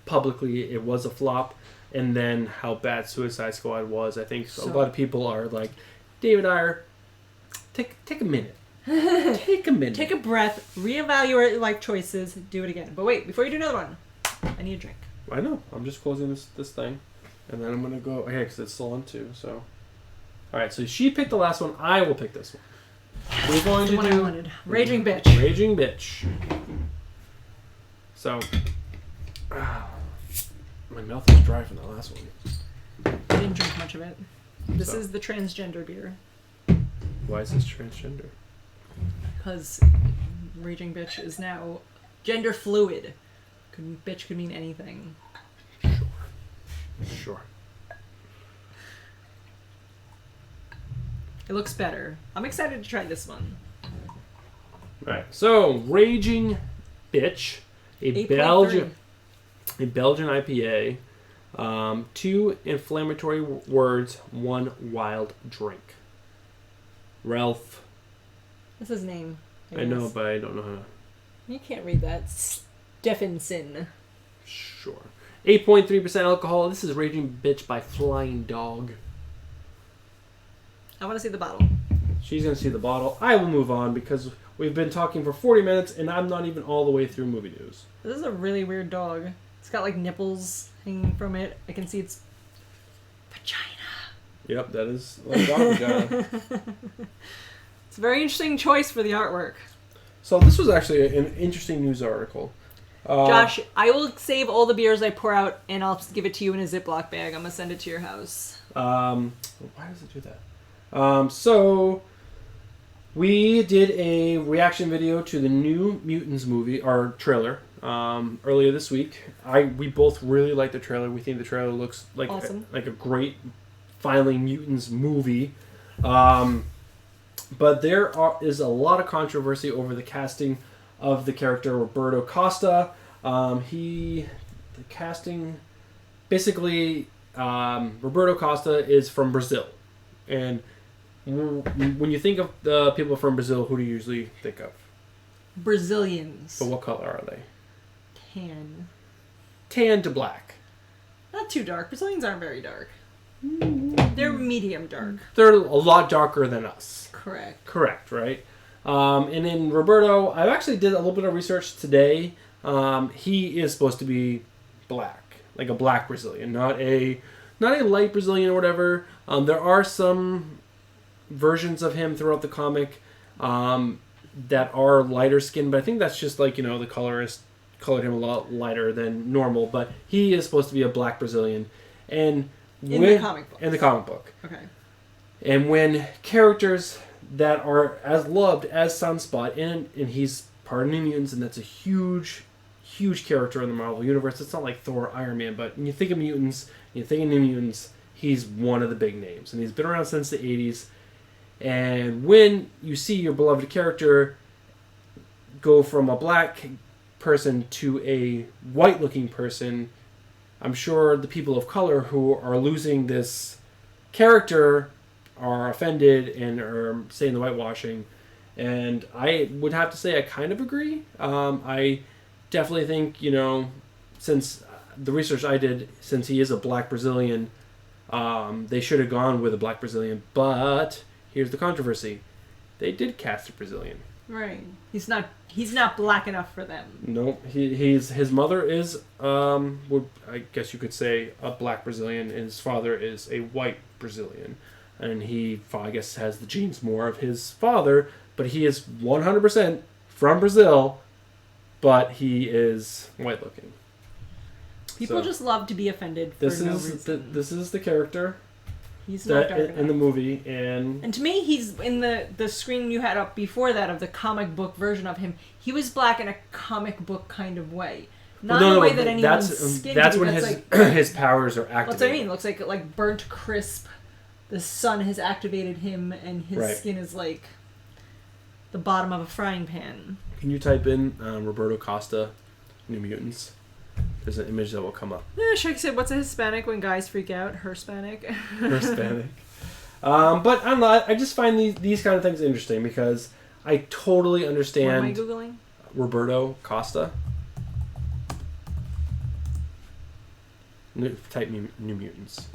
B: publicly it was a flop. And then how bad Suicide Squad was. I think a lot of people are like, David Ayer, take a minute. Take a minute.
A: Take a breath, reevaluate your life choices, do it again. But wait, before you do another one, I need a drink.
B: I know. I'm just closing this thing. And then I'm going to go, okay, because it's still on too. So, all right, so she picked the last one. I will pick this one. We're going to
A: the one
B: do
A: I wanted. Raging Bitch.
B: Raging Bitch. So, my mouth is dry from the last one.
A: I didn't drink much of it. This is the transgender beer.
B: Why is this transgender?
A: Because Raging Bitch is now gender fluid. Bitch could mean anything.
B: Sure.
A: It looks better. I'm excited to try this one.
B: Alright, so Raging Bitch, a Belgian IPA, 2 inflammatory words, 1 wild drink. Ralph.
A: What's his name?
B: I know, but I don't know how to.
A: You can't read that. Stephenson.
B: Sure. 8.3% alcohol. This is Raging Bitch by Flying Dog.
A: I want to see the bottle.
B: She's going to see the bottle. I will move on because we've been talking for 40 minutes and I'm not even all the way through movie news.
A: This is a really weird dog. It's got like nipples hanging from it. I can see its vagina.
B: Yep, that is a dog vagina.
A: It's a very interesting choice for the artwork.
B: So this was actually an interesting news article.
A: Josh, I will save all the beers I pour out and I'll give it to you in a Ziploc bag. I'm going to send it to your house.
B: Why does it do that? So we did a reaction video to the new Mutants movie, our trailer, earlier this week. We both really like the trailer. We think the trailer looks like
A: awesome.
B: Like a great finally Mutants movie. But there is a lot of controversy over the casting of the character Roberto Costa. The casting, basically, Roberto Costa is from Brazil. And when you think of the people from Brazil, who do you usually think of?
A: Brazilians.
B: But what color are they?
A: Tan.
B: Tan to black.
A: Not too dark. Brazilians aren't very dark. They're medium dark.
B: They're a lot darker than us.
A: Correct,
B: right? And in Roberto, I actually did a little bit of research today. He is supposed to be black, like a black Brazilian, not a light Brazilian or whatever. There are some versions of him throughout the comic that are lighter skinned, but I think that's just like, the colorist colored him a lot lighter than normal. But he is supposed to be a black Brazilian, and
A: in the comic book.
B: In the comic book.
A: Okay.
B: And when characters that are as loved as Sunspot, and he's part of New Mutants, and that's a huge character in the Marvel Universe. It's not like Thor, Iron Man, but when you think of mutants, you think of New Mutants, he's one of the big names. And he's been around since the 80s. And when you see your beloved character go from a black person to a white-looking person, I'm sure the people of color who are losing this character are offended and are saying the whitewashing. And I would have to say I kind of agree. I definitely think, since the research I did, since he is a black Brazilian, they should have gone with a black Brazilian. But here's the controversy. They did cast a Brazilian.
A: Right. He's not black enough for them.
B: Nope. His mother is, I guess you could say, a black Brazilian, and his father is a white Brazilian. And he, I guess, has the genes more of his father, but he is 100% from Brazil, but he is white-looking.
A: People just love to be offended for no reason.
B: This is the character
A: he's not dark
B: in the movie, and
A: to me, he's in the screen you had up before that of the comic book version of him. He was black in a comic book kind of way, not in a way that anyone's skin.
B: That's when his powers are activated.
A: That's what I mean. It looks like burnt crisp. The sun has activated him, and his skin is like the bottom of a frying pan.
B: Can you type in Roberto Costa, New Mutants? There's an image that will come up.
A: Shrek said, "What's a Hispanic when guys freak out?" Hispanic.
B: Hispanic. But I'm not. I just find these kind of things interesting because I totally understand.
A: What am I googling?
B: Roberto Costa. Type New Mutants.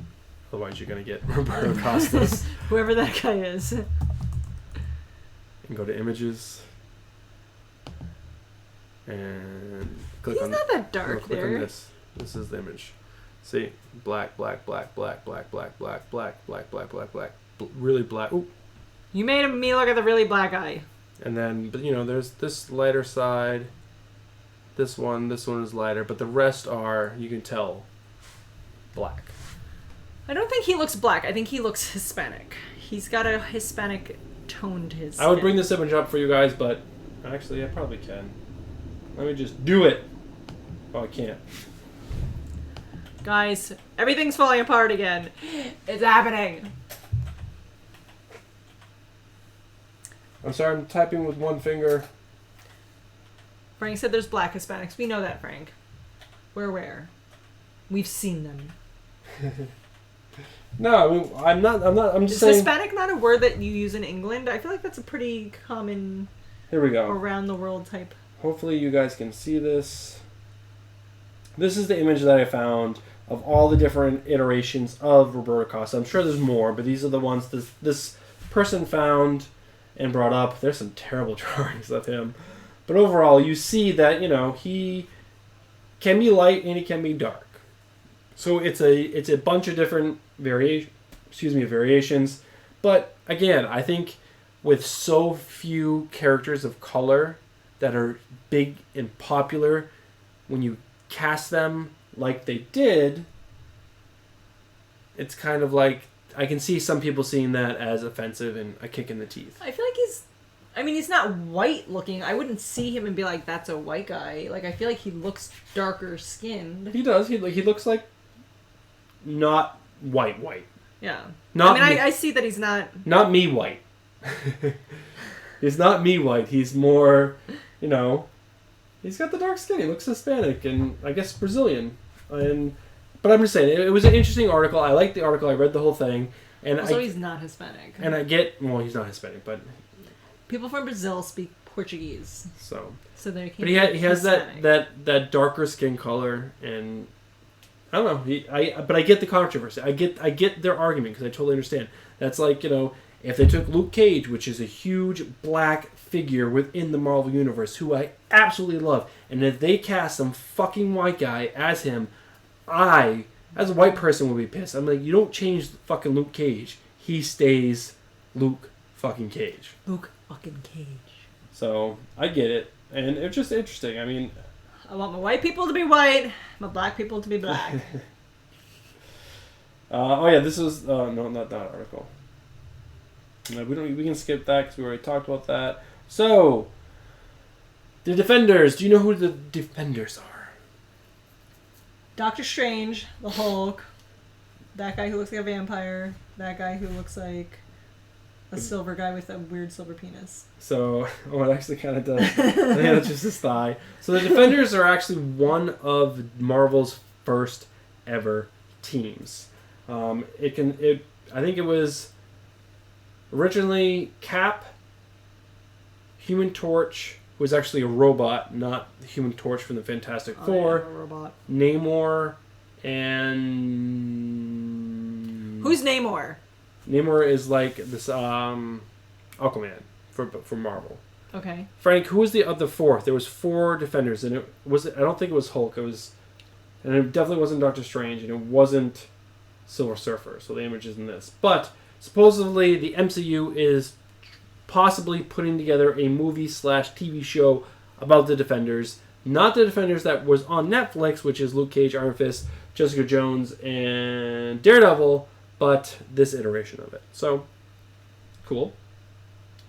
B: Otherwise, you're gonna get Roberto Costas.
A: Whoever that guy is.
B: And go to images. And click
A: He's not that dark
B: click
A: there.
B: on this. This is the image. See, black, really black. Ooh.
A: You made me look at the really black guy.
B: And then, but there's this lighter side. This one is lighter, but the rest are, you can tell, black.
A: I don't think he looks black. I think he looks Hispanic. He's got a Hispanic tone to his skin.
B: I would bring this image up for you guys, but actually, I probably can. Let me just do it. Oh, I can't.
A: Guys, everything's falling apart again. It's happening.
B: I'm sorry, I'm typing with one finger.
A: Frank said there's black Hispanics. We know that, Frank. We're aware. We've seen them.
B: No, I mean, I'm just saying.
A: Is Hispanic not a word that you use in England? I feel like that's a pretty common
B: Here we go.
A: around the world type.
B: Hopefully you guys can see this. This is the image that I found of all the different iterations of Roberto Costa. I'm sure there's more, but these are the ones this person found and brought up. There's some terrible drawings of him. But overall, you see that, he can be light and he can be dark. So it's a bunch of different variations. But again, I think with so few characters of color that are big and popular, when you cast them like they did, it's kind of like, I can see some people seeing that as offensive and a kick in the teeth.
A: I feel like he's not white looking. I wouldn't see him and be like, that's a white guy. Like, I feel like he looks darker skinned.
B: He does. He looks like not white.
A: Yeah.
B: Not
A: I see that he's not...
B: Not me white. He's not me white. He's more, he's got the dark skin. He looks Hispanic and I guess Brazilian. But I'm just saying, it was an interesting article. I liked the article. I read the whole thing. And
A: also, he's not Hispanic.
B: And he's not Hispanic, but...
A: People from Brazil speak Portuguese. So they can't.
B: But he has that darker skin color, and I don't know. But I get the controversy. I get their argument because I totally understand. That's like, if they took Luke Cage, which is a huge black figure within the Marvel Universe, who I absolutely love, and if they cast some fucking white guy as him, I, as a white person, would be pissed. I'm like, you don't change fucking Luke Cage. He stays Luke fucking Cage.
A: Luke fucking Cage.
B: So, I get it. And it's just interesting. I mean...
A: I want my white people to be white, my black people to be black.
B: This was... no, not that article. No, we can skip that because we already talked about that. So, the Defenders. Do you know who the Defenders are?
A: Doctor Strange, the Hulk, that guy who looks like a vampire, that guy who looks like a silver guy with a weird silver penis. So,
B: it actually kind of does. I think that's just his thigh. So the Defenders are actually one of Marvel's first ever teams. I I think it was originally Cap, Human Torch, who was actually a robot, not the Human Torch from the Fantastic Four.
A: Yeah, a robot.
B: Namor, and...
A: Who's Namor?
B: Namor is like this Aquaman for Marvel.
A: Okay.
B: Frank, who was the other fourth? There was 4 defenders, and it was. I don't think it was Hulk. It was, and it definitely wasn't Doctor Strange, and it wasn't Silver Surfer. So the image isn't this. But supposedly the MCU is possibly putting together a movie/TV show about the Defenders. Not the Defenders that was on Netflix, which is Luke Cage, Iron Fist, Jessica Jones, and Daredevil, but this iteration of it. So, cool.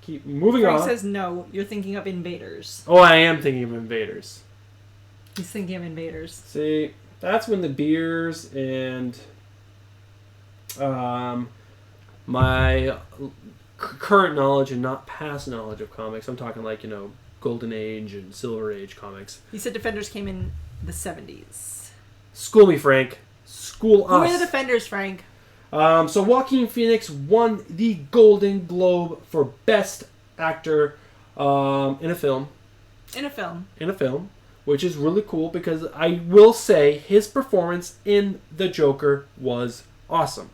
B: Keep moving
A: Frank
B: on.
A: says no. You're thinking of Invaders.
B: Oh, I am thinking of Invaders.
A: He's thinking of Invaders.
B: See, that's when the beers and my current knowledge and not past knowledge of comics. I'm talking like, Golden Age and Silver Age comics.
A: He said Defenders came in the 70s.
B: School me, Frank. School us.
A: Who are the Defenders, Frank?
B: So Joaquin Phoenix won the Golden Globe for Best Actor in a film.
A: In a film.
B: In a film, which is really cool because I will say his performance in The Joker was awesome.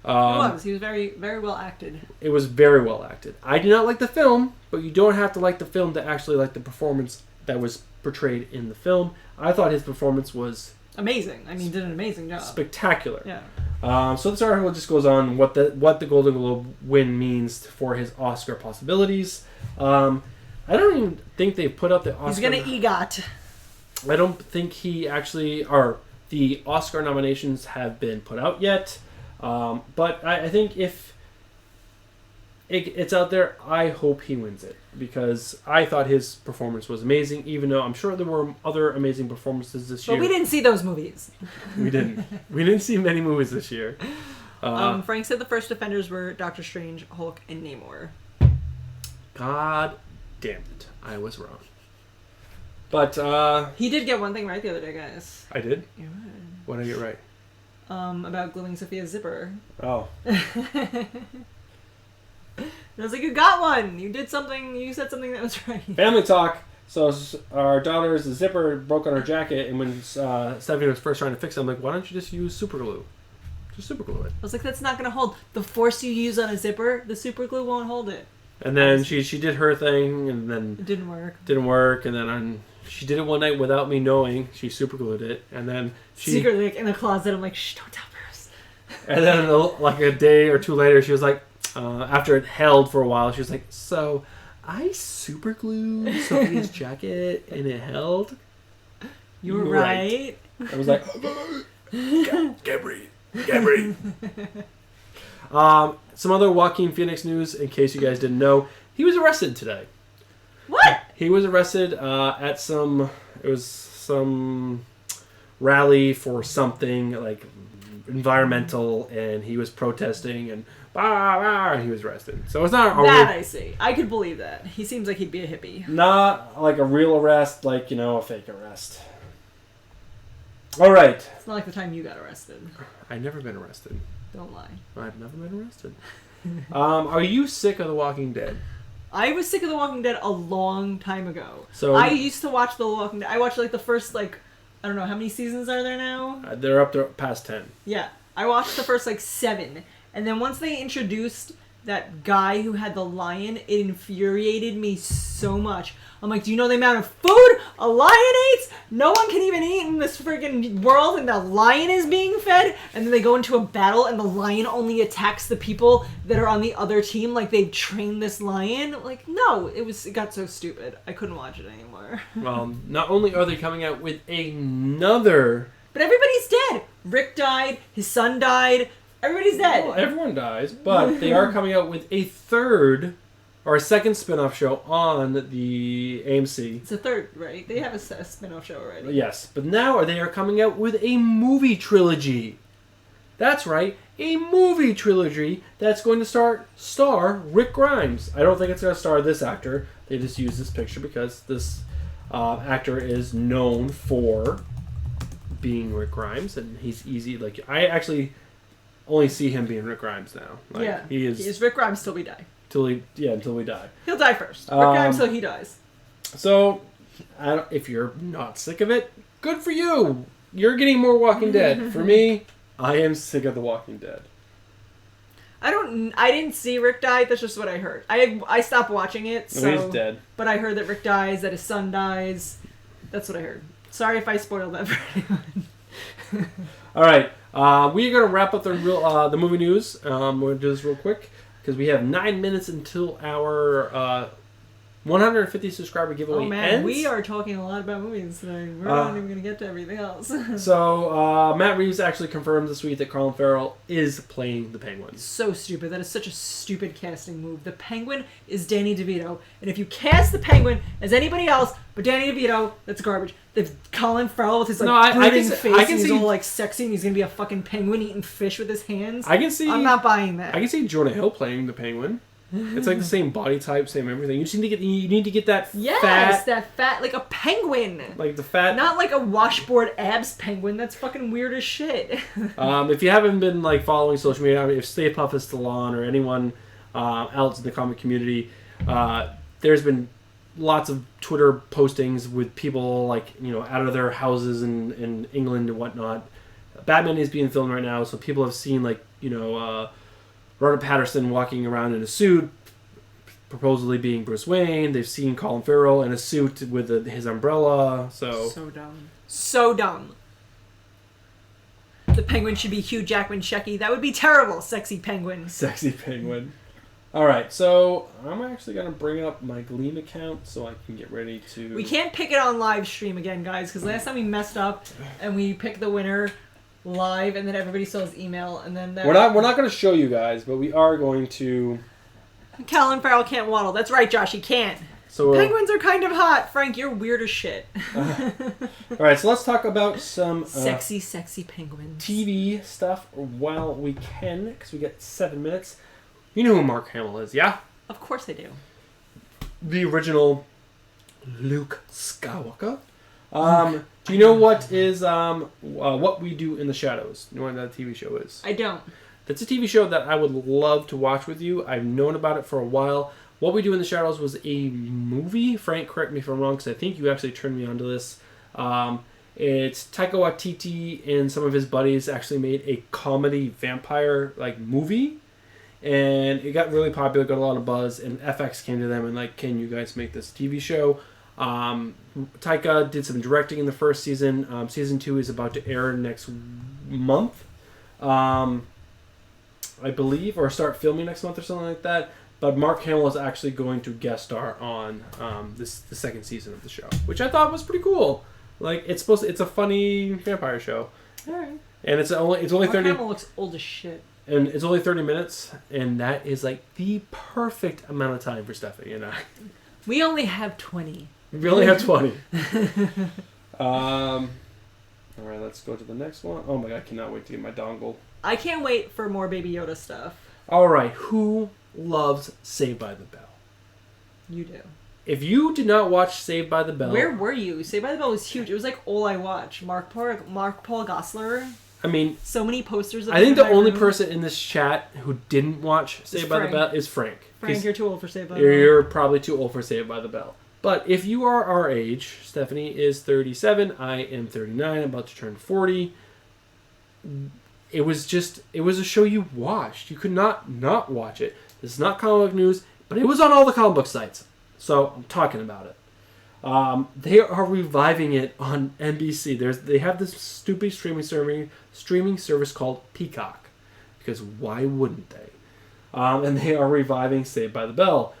A: He was very, very well acted.
B: It was very well acted. I did not like the film, but you don't have to like the film to actually like the performance that was portrayed in the film. I thought his performance was
A: amazing. I mean, he did an amazing job.
B: Spectacular.
A: Yeah.
B: So this article just goes on what the Golden Globe win means for his Oscar possibilities. I don't even think they've put up the Oscar.
A: He's gonna EGOT.
B: I don't think the Oscar nominations have been put out yet. But I think if it's out there, I hope he wins it because I thought his performance was amazing, even though I'm sure there were other amazing performances this year.
A: But we didn't see those movies.
B: We didn't. We didn't see many movies this year.
A: Frank said the first Defenders were Doctor Strange, Hulk, and Namor.
B: God damn it. I was wrong. But,
A: he did get one thing right the other day, guys.
B: I did?
A: Yeah.
B: What did I get right?
A: About gluing Sophia's zipper.
B: Oh.
A: I was like, you got one! You did something, you said something that was right.
B: Family talk. So our daughter's zipper broke on her jacket, and when Stephanie was first trying to fix it, I'm like, why don't you just use super glue? Just super glue it.
A: I was like, that's not going to hold. The force you use on a zipper, the super glue won't hold it.
B: And then she did her thing, and then...
A: It didn't work.
B: And then she did it one night without me knowing. She super glued it, and then she...
A: Secretly, like, in the closet, I'm like, shh, don't tell Bruce.
B: And then like a day or two later, she was like, after it held for a while, she was like, so I super glued Sophia's jacket, and it held?
A: You were right.
B: I was like, can't breathe. Can't breathe. Some other Joaquin Phoenix news, in case you guys didn't know. He was arrested today.
A: What?
B: He was arrested at some rally for something, like environmental, and he was protesting, and he was arrested. So it's not...
A: I see. I could believe that. He seems like he'd be a hippie.
B: Not like a real arrest, like, a fake arrest. All right.
A: It's not like the time you got arrested.
B: I've never been arrested.
A: Don't lie.
B: I've never been arrested. Are you sick of The Walking Dead?
A: I was sick of The Walking Dead a long time ago.
B: So
A: I used to watch The Walking Dead. I watched like the first I don't know, how many seasons are there now?
B: They're up to past 10.
A: Yeah. I watched the first 7. And then once they introduced that guy who had the lion, it infuriated me so much. I'm like, do you know the amount of food a lion eats? No one can even eat in this freaking world, and the lion is being fed. And then they go into a battle, and the lion only attacks the people that are on the other team. Like, they've trained this lion. Like, no, it got so stupid. I couldn't watch it anymore.
B: Well, not only are they coming out with another...
A: But everybody's dead. Rick died. His son died. Everybody's dead.
B: Well, everyone dies, but they are coming out with a second spin-off show on the AMC.
A: It's a third, right? They have a spin-off show already.
B: Yes, but now they are coming out with a movie trilogy. That's right, a movie trilogy that's going to star Rick Grimes. I don't think it's going to star this actor. They just use this picture because this actor is known for being Rick Grimes, and he's easy. Like, I actually only see him being Rick Grimes now. Like,
A: yeah,
B: he is
A: Rick Grimes till we die.
B: until we die.
A: He'll die first. Rick Grimes till he dies.
B: So, if you're not sick of it, good for you. You're getting more Walking Dead. For me, I am sick of The Walking Dead.
A: I didn't see Rick die. That's just what I heard. I stopped watching it. So,
B: he's dead.
A: But I heard that Rick dies, that his son dies. That's what I heard. Sorry if I spoiled that for anyone.
B: All right, we're gonna wrap up the movie news. We're gonna do this real quick because we have 9 minutes until our 150 subscriber giveaway ends.
A: We are talking a lot about movies today. We're not even going to get to everything else.
B: So, Matt Reeves actually confirmed this week that Colin Farrell is playing the Penguin.
A: So stupid. That is such a stupid casting move. The Penguin is Danny DeVito. And if you cast the Penguin as anybody else but Danny DeVito, that's garbage. The Colin Farrell with his brooding face, and he's all like sexy, and he's going to be a fucking penguin eating fish with his hands. I'm not buying that.
B: I can see Jonah Hill playing the Penguin. It's like the same body type, same everything. You just need to get that
A: fat, like a penguin.
B: Like the fat.
A: Not like a washboard abs penguin. That's fucking weird as shit.
B: If you haven't been like following social media, if Stay Puft is still on or anyone else in the comic community, there's been lots of Twitter postings with people like, out of their houses in England and whatnot. Batman is being filmed right now, so people have seen Robert Pattinson walking around in a suit, supposedly being Bruce Wayne. They've seen Colin Farrell in a suit with his umbrella. So
A: dumb. So dumb. The Penguin should be Hugh Jackman Shecky. That would be terrible. Sexy Penguin.
B: Sexy Penguin. All right, so I'm actually going to bring up my Gleam account so I can get ready to...
A: We can't pick it on live stream again, guys, because last time we messed up and we picked the winner live, and then everybody saw his email, and then
B: we're not going to show you guys, but we are going to.
A: Colin Farrell can't waddle. That's right, Josh. He can't.
B: So
A: penguins are kind of hot. Frank, you're weird as shit.
B: All right, so let's talk about some
A: sexy penguins.
B: TV stuff while we can, because we get 7 minutes. You know who Mark Hamill is, yeah?
A: Of course I do.
B: The original Luke Skywalker. Do you know what is What We Do in the Shadows? You know what that TV show is?
A: I don't.
B: That's a TV show that I would love to watch with you. I've known about it for a while. What We Do in the Shadows was a movie. Frank, correct me if I'm wrong, because I think you actually turned me onto this. It's Taika Waititi and some of his buddies actually made a comedy vampire movie, and it got really popular, got a lot of buzz, and FX came to them and can you guys make this TV show? Taika did some directing in the first season. Season 2 is about to air next month, I believe, or start filming next month or something like that. But Mark Hamill is actually going to guest star on the second season of the show, which I thought was pretty cool. It's a funny vampire show.
A: All right.
B: And it's only
A: Mark
B: 30.
A: Hamill looks old as shit.
B: And it's only 30 minutes, and that is the perfect amount of time for Stephanie and I.
A: We only have 20.
B: We only have 20. All right, let's go to the next one. Oh my god, I cannot wait to get my dongle.
A: I can't wait for more Baby Yoda stuff.
B: All right, who loves Saved by the Bell?
A: You do.
B: If you did not watch Saved by the Bell...
A: Where were you? Saved by the Bell was huge. It was all I watched. Mark Paul Gosselaar.
B: I mean...
A: So many posters of
B: I think the only person in this chat who didn't watch Saved by the Bell is Frank.
A: Frank, you're too old for Saved by the Bell.
B: You're probably too old for Saved by the Bell. But if you are our age, Stephanie is 37, I am 39, I'm about to turn 40. It was a show you watched. You could not watch it. This is not comic book news, but it was on all the comic book sites. So I'm talking about it. They are reviving it on NBC. They have this stupid streaming service called Peacock, because why wouldn't they? And they are reviving Saved by the Bell.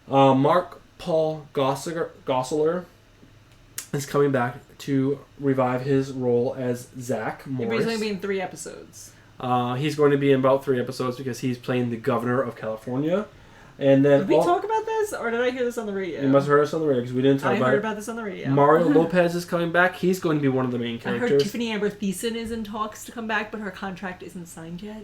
B: Mark Paul Gosselaar is coming back to revive his role as Zach Morris.
A: He's going to be in 3 episodes.
B: He's going to be in about 3 episodes because he's playing the governor of California. And then
A: did we talk about this, or did I hear this on the radio?
B: You must have heard us on the radio because we didn't talk about it.
A: I heard about this on the radio.
B: Mario Lopez is coming back. He's going to be one of the main characters.
A: I heard Tiffany Amber Thiessen is in talks to come back, but her contract isn't signed yet.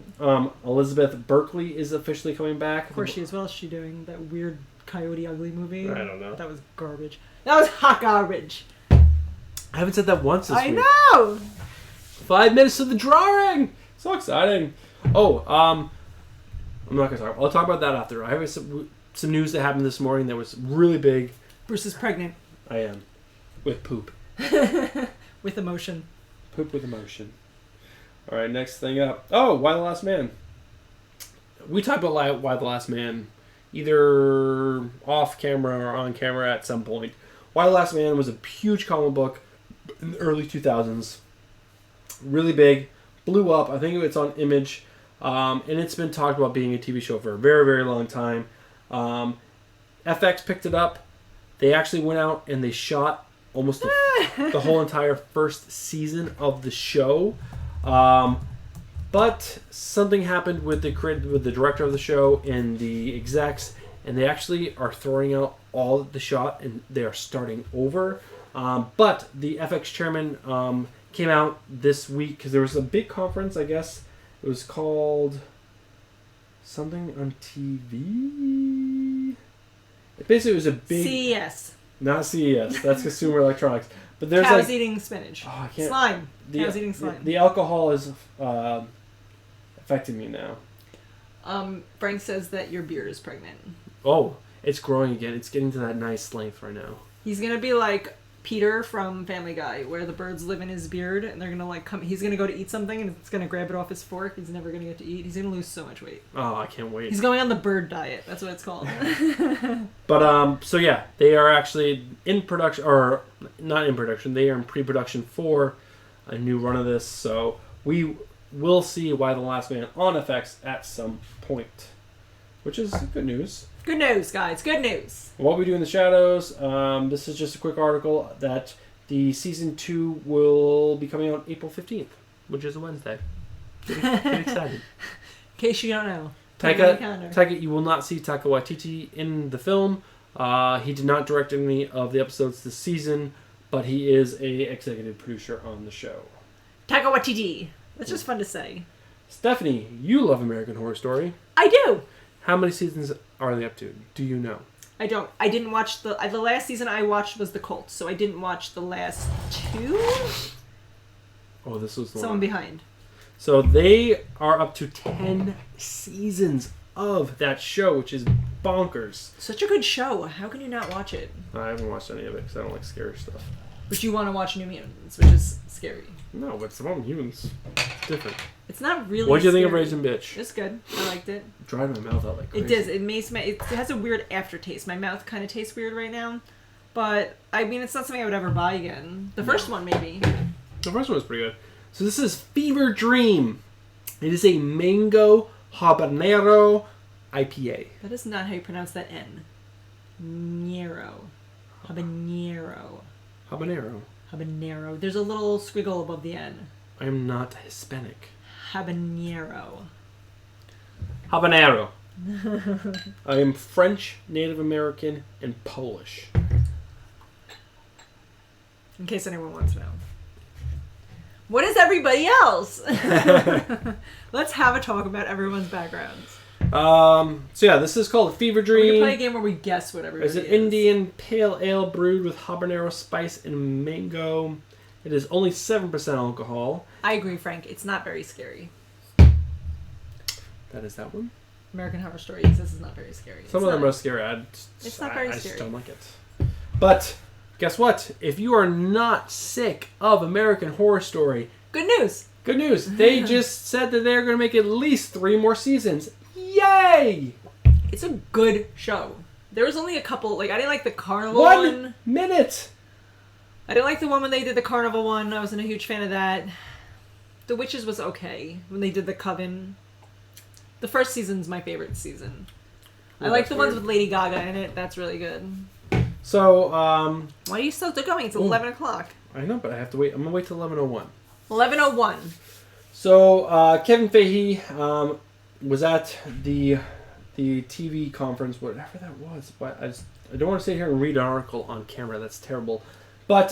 B: Elizabeth Berkley is officially coming back.
A: Of course she is. What else is she doing? That weird Coyote Ugly movie?
B: I don't know.
A: That was garbage. That was hot garbage.
B: I haven't said that once this week.
A: I know!
B: 5 minutes to the drawing! So exciting. Oh, I'm not gonna talk. I'll talk about that after. I have some news that happened this morning that was really big.
A: Bruce is pregnant.
B: I am. With poop.
A: With emotion.
B: Poop with emotion. All right, next thing up. Oh, Why the Last Man. We talked about Why the Last Man either off camera or on camera at some point. Why the Last Man was a huge comic book in the early 2000s. Really big. Blew up. I think it's on Image. And it's been talked about being a TV show for a very, very long time. FX picked it up. They actually went out and they shot almost the whole entire first season of the show. But something happened with the director of the show and the execs, and they actually are throwing out all the shot and they are starting over. But the FX chairman came out this week because there was a big conference, I guess. It was called something on TV. Basically, it was a big...
A: CES.
B: Not CES. That's Consumer Electronics. But there's
A: Cows eating spinach.
B: Oh, I can't...
A: Slime. Cows eating slime.
B: The alcohol is affecting me now.
A: Frank says that your beard is pregnant.
B: Oh, it's growing again. It's getting to that nice length right now.
A: He's gonna be like Peter from Family Guy, where the birds live in his beard, and they're gonna like come. He's gonna go to eat something, and it's gonna grab it off his fork. He's never gonna get to eat. He's gonna lose so much weight.
B: Oh, I can't wait.
A: He's going on the bird diet. That's what it's called.
B: But so yeah, they are actually in production, or not in production. They are in pre-production for a new run of this. So we will see Why the Last Man on FX at some point, which is good news.
A: Good news, guys. Good news.
B: What we do in the shadows. This is just a quick article that the season 2 will be coming out April 15th, which is a Wednesday. Get excited.
A: In case you don't know.
B: Taika, you will not see Taika Waititi in the film. He did not direct any of the episodes this season, but he is a executive producer on the show.
A: Taika Waititi. That's just fun to say.
B: Stephanie, you love American Horror Story.
A: I do.
B: How many seasons are they up to? Do you know?
A: I don't. I didn't watch the last season I watched was The Colts, so I didn't watch the last 2.
B: Oh, this was the
A: Someone behind.
B: So they are up to 10 seasons of that show, which is bonkers.
A: Such a good show. How can you not watch it?
B: I haven't watched any of it because I don't like scary stuff.
A: But you want to watch New Mutants, which is scary.
B: No, but it's about humans. It's different.
A: It's not really
B: What'd you
A: scary.
B: think of Raisin Bitch?
A: It's good. I liked it.
B: It dried my mouth out like crazy.
A: It does. It has a weird aftertaste. My mouth kind of tastes weird right now. But, I mean, it's not something I would ever buy again. The first one, maybe.
B: The first one was pretty good. So this is Fever Dream. It is a mango habanero IPA.
A: That is not how you pronounce that N. Nero. Habanero.
B: Habanero.
A: Habanero. There's a little squiggle above the N.
B: I am not Hispanic.
A: Habanero.
B: Habanero. I am French, Native American, and Polish.
A: In case anyone wants to know. What is everybody else? Let's have a talk about everyone's backgrounds.
B: So yeah, this is called Fever Dream.
A: We're gonna play a game where we guess what everybody is.
B: It's an Indian pale ale brewed with habanero spice and mango. It is only 7% alcohol.
A: I agree, Frank. It's not very scary.
B: That is that one.
A: American Horror Story. This is not very scary.
B: Some of them are scary.
A: It's not very
B: I
A: scary.
B: just don't like it. But guess what? If you are not sick of American Horror Story,
A: good news.
B: Good news. They just said that they're going to make at least 3 more seasons. Yay!
A: It's a good show. There was only a couple. I didn't like the carnival
B: 1 minute.
A: I didn't like the one when they did the carnival one. I wasn't a huge fan of that. The Witches was okay when they did the Coven. The first season's my favorite season.
B: Oh,
A: I like the ones with Lady Gaga in it. That's really good.
B: So,
A: why are you still going? It's 11 o'clock.
B: I know, but I have to wait. I'm going to wait till 11:01.
A: 11:01.
B: So, Kevin Feige was at the TV conference, whatever that was. But I don't want to sit here and read an article on camera. That's terrible. But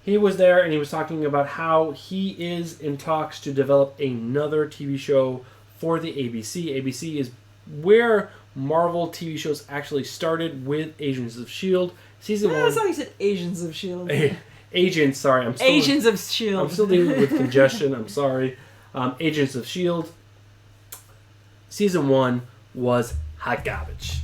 B: he was there, and he was talking about how he is in talks to develop another TV show for the ABC. ABC is where Marvel TV shows actually started with Agents of S.H.I.E.L.D. Season 1...
A: That's how you said Asians of S.H.I.E.L.D.
B: Agents, sorry.
A: Agents of S.H.I.E.L.D.
B: I'm still dealing with congestion. I'm sorry. Agents of S.H.I.E.L.D. Season 1 was hot garbage.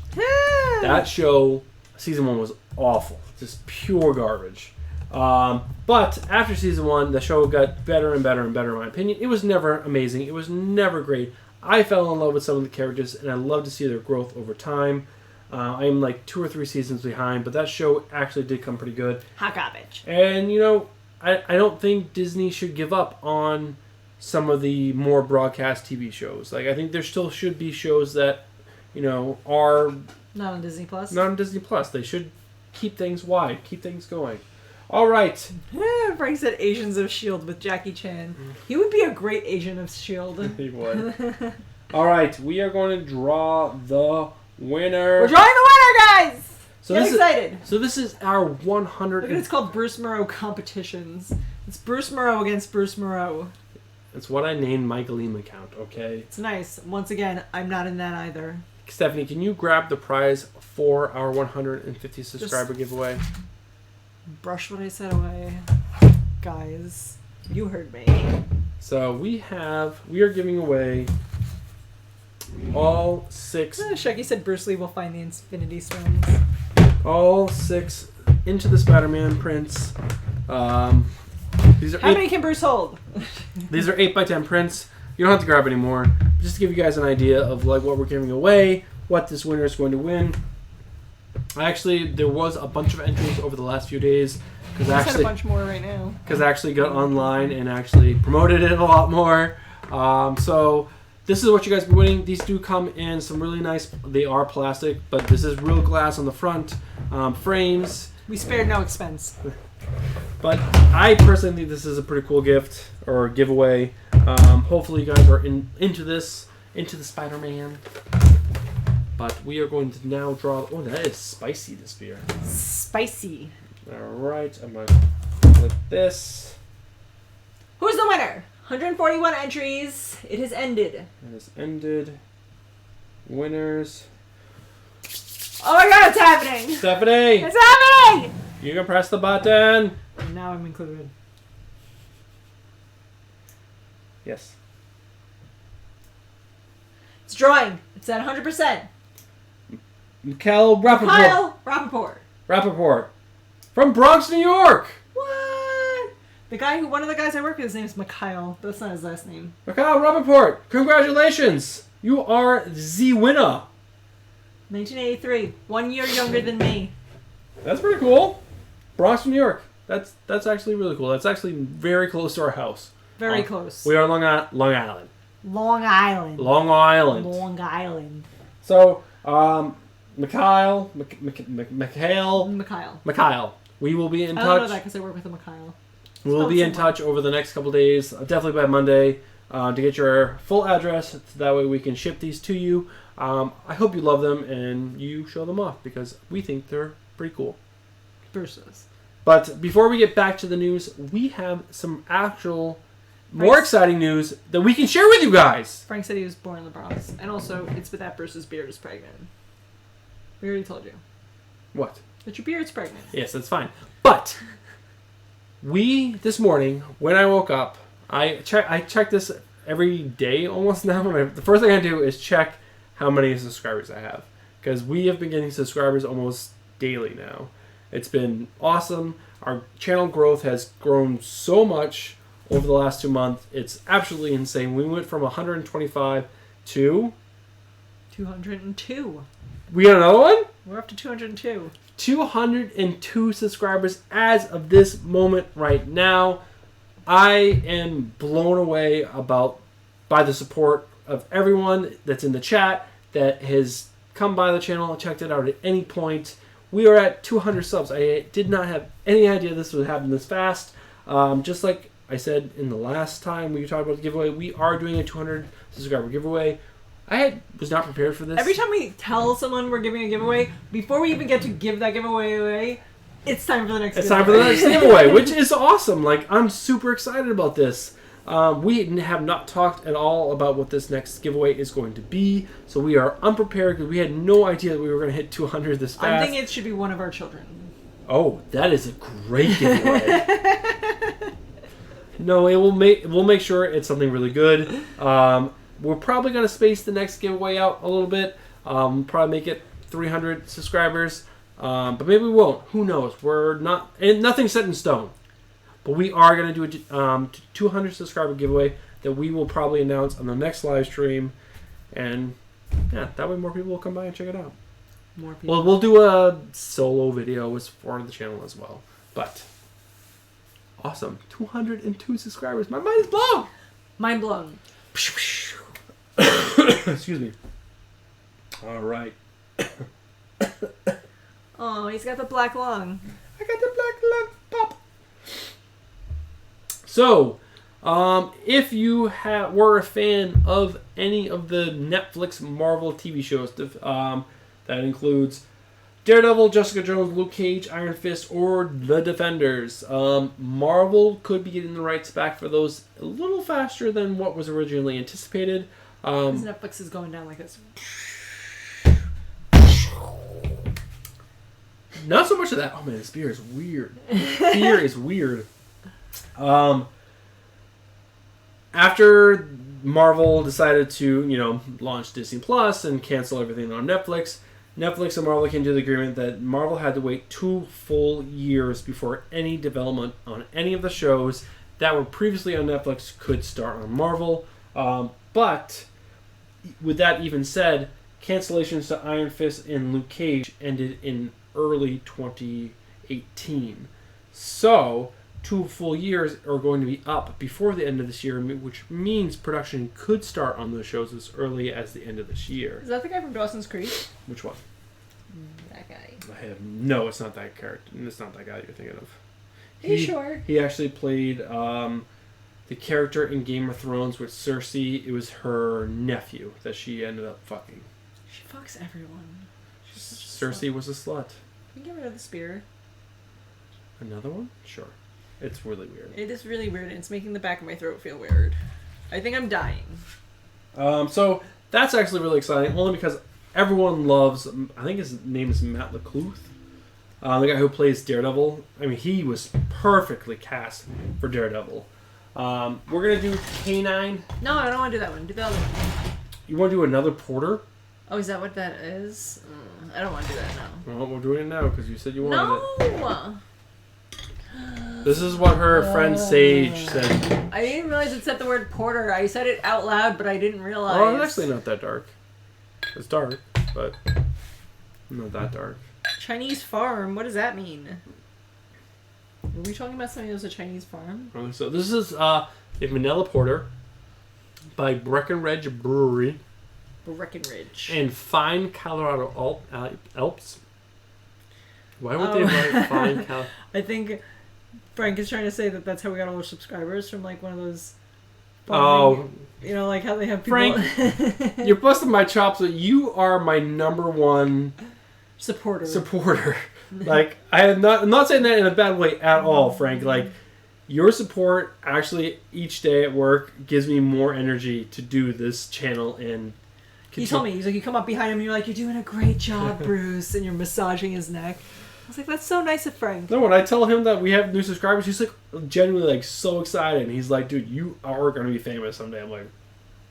B: That show, season 1 was awful. Just pure garbage. But after season 1, the show got better and better and better, in my opinion. It was never amazing. It was never great. I fell in love with some of the characters, and I love to see their growth over time. I am like 2 or 3 seasons behind, but that show actually did come pretty good.
A: Hot garbage.
B: And, I don't think Disney should give up on some of the more broadcast TV shows. Like, I think there still should be shows that, are...
A: Not on Disney Plus?
B: Not on Disney Plus. They should keep things wide, keep things going. All right.
A: Frank said Agents of S.H.I.E.L.D. with Jackie Chan. He would be a great agent of S.H.I.E.L.D.
B: He would. All right, we are going to draw the winner.
A: We're drawing the winner, guys! Get excited.
B: So this is our 100...
A: Look at it's called Bruce Moreau Competitions. It's Bruce Moreau against Bruce Moreau.
B: It's what I named my Gleam account, okay?
A: It's nice. Once again, I'm not in that either.
B: Stephanie, can you grab the prize for our 150 subscriber giveaway?
A: Brush what I said away. Guys, you heard me.
B: So we are giving away all 6...
A: Shucky said Bruce Lee will find the Infinity Stones.
B: All 6 Into the Spider-Man prints. These are
A: How many can Bruce hold?
B: These are 8x10 prints. You don't have to grab any more. Just to give you guys an idea of like what we're giving away, what this winner is going to win. Actually, there was a bunch of entries over the last few days because
A: I had a bunch more right now.
B: Because I actually got online and actually promoted it a lot more. So this is what you guys be winning. These do come in some really nice. They are plastic, but this is real glass on the front frames.
A: We spared no expense.
B: But I personally think this is a pretty cool gift or giveaway. Hopefully you guys are into the Spider-Man. But we are going to now draw... Oh, that is spicy, this beer.
A: Spicy.
B: Alright, I'm going to flip this.
A: Who's the winner? 141 entries. It has ended.
B: It has ended. Winners.
A: Oh my god, it's happening!
B: Stephanie!
A: It's happening!
B: You can press the button.
A: And now I'm included.
B: Yes.
A: It's drawing. It's at 100%.
B: Mikhail Rappaport.
A: Kyle Rappaport.
B: Rappaport. From Bronx, New York.
A: What? One of the guys I work with, his name is Mikhail. That's not his last name.
B: Mikhail Rappaport. Congratulations. You are the winner.
A: 1983. 1 year younger than me.
B: That's pretty cool. Bronx, New York. That's actually really cool. That's actually very close to our house.
A: Very close.
B: We are Long Island.
A: Long Island.
B: Long Island.
A: Long Island.
B: So, Mikhail. We will be in touch.
A: I don't know that because I work with a Mikhail.
B: We'll be in touch over the next couple days, definitely by Monday, to get your full address. That way we can ship these to you. I hope you love them and you show them off because we think they're pretty cool.
A: Versus.
B: But before we get back to the news, we have some actual more exciting news that we can share with you guys.
A: Frank said he was born in the Bronx. And also, it's with that Bruce's beard is pregnant. We already told you.
B: What?
A: That your beard's pregnant.
B: Yes, that's fine. But this morning, when I woke up, I check this every day almost now. The first thing I do is check how many subscribers I have. Because we have been getting subscribers almost daily now. It's been awesome. Our channel growth has grown so much over the last 2 months. It's absolutely insane. We went from 125 to...
A: 202.
B: We got another one?
A: We're up to 202.
B: 202 subscribers as of this moment right now. I am blown away by the support of everyone that's in the chat that has come by the channel and checked it out at any point. We are at 200 subs. I did not have any idea this would happen this fast. Just like I said in the last time we talked about the giveaway, we are doing a 200 subscriber giveaway. I was not prepared for this.
A: Every time we tell someone we're giving a giveaway, before we even get to give that giveaway away, it's time for the next giveaway.
B: It's time for the next giveaway, which is awesome. Like, I'm super excited about this. We have not talked at all about what this next giveaway is going to be, so we are unprepared because we had no idea that we were going to hit 200 this fast.
A: I'm thinking it should be one of our children.
B: Oh, that is a great giveaway. No, we'll make sure it's something really good. We're probably gonna space the next giveaway out a little bit. Probably make it 300 subscribers, but maybe we won't. Who knows? We're not, and nothing's set in stone. But we are gonna do a 200 subscriber giveaway that we will probably announce on the next live stream, and yeah, that way more people will come by and check it out.
A: More people.
B: Well, we'll do a solo video as for the channel as well. But awesome, 202 subscribers. My mind is blown.
A: Mind blown.
B: Excuse me. All right.
A: Oh, he's got the black lung.
B: I got the black lung pop. So, if you were a fan of any of the Netflix Marvel TV shows, that includes Daredevil, Jessica Jones, Luke Cage, Iron Fist, or The Defenders, Marvel could be getting the rights back for those a little faster than what was originally anticipated.
A: Because Netflix is going down like this.
B: Not so much of that. Oh man, this beer is weird. Beer is weird. After Marvel decided to, launch Disney Plus and cancel everything on Netflix and Marvel came to the agreement that Marvel had to wait 2 full years before any development on any of the shows that were previously on Netflix could start on Marvel. But with that even said, cancellations to Iron Fist and Luke Cage ended in early 2018. So 2 full years are going to be up before the end of this year, which means production could start on those shows as early as the end of this year.
A: Is that the guy from Dawson's Creek?
B: Which one?
A: That guy.
B: No, it's not that character. It's not that guy you're thinking of.
A: Are you sure?
B: He actually played the character in Game of Thrones with Cersei. It was her nephew that she ended up fucking.
A: She fucks everyone.
B: Cersei was a slut.
A: Can you get rid of the spear?
B: Another one? Sure. It's really weird.
A: It is really weird, and it's making the back of my throat feel weird. I think I'm dying.
B: So that's actually really exciting, only because everyone loves, I think his name is Matt LaCluth, the guy who plays Daredevil. I mean, he was perfectly cast for Daredevil. We're going to do K9.
A: No, I don't want to do that one. Do the other one.
B: You want to do another Porter?
A: Oh, is that what that is? I don't want to do that now.
B: Well, we're doing it now because you said you wanted it.
A: No!
B: This is what her friend Sage said.
A: I didn't realize it said the word porter. I said it out loud, but I didn't realize.
B: Oh, it's actually not that dark. It's dark, but not that dark.
A: Chinese farm? What does that mean? Were we talking about something that was a Chinese farm?
B: So this is a vanilla porter by Breckenridge Brewery.
A: Breckenridge.
B: And Fine Colorado Alps. Why would they write Fine Colorado?
A: I think Frank is trying to say that that's how we got all our subscribers from like one of those. Like how they have people.
B: Frank, you're busting my chops, but you are my number one
A: supporter.
B: Like I'm not saying that in a bad way at all, Frank. Like your support actually each day at work gives me more energy to do this channel and.
A: He told me, he's like, you come up behind him and you're like, you're doing a great job, Bruce, and you're massaging his neck. I was like, that's so nice of Frank.
B: No, when I tell him that we have new subscribers, he's like genuinely like so excited. And he's like, dude, you are going to be famous someday. I'm like,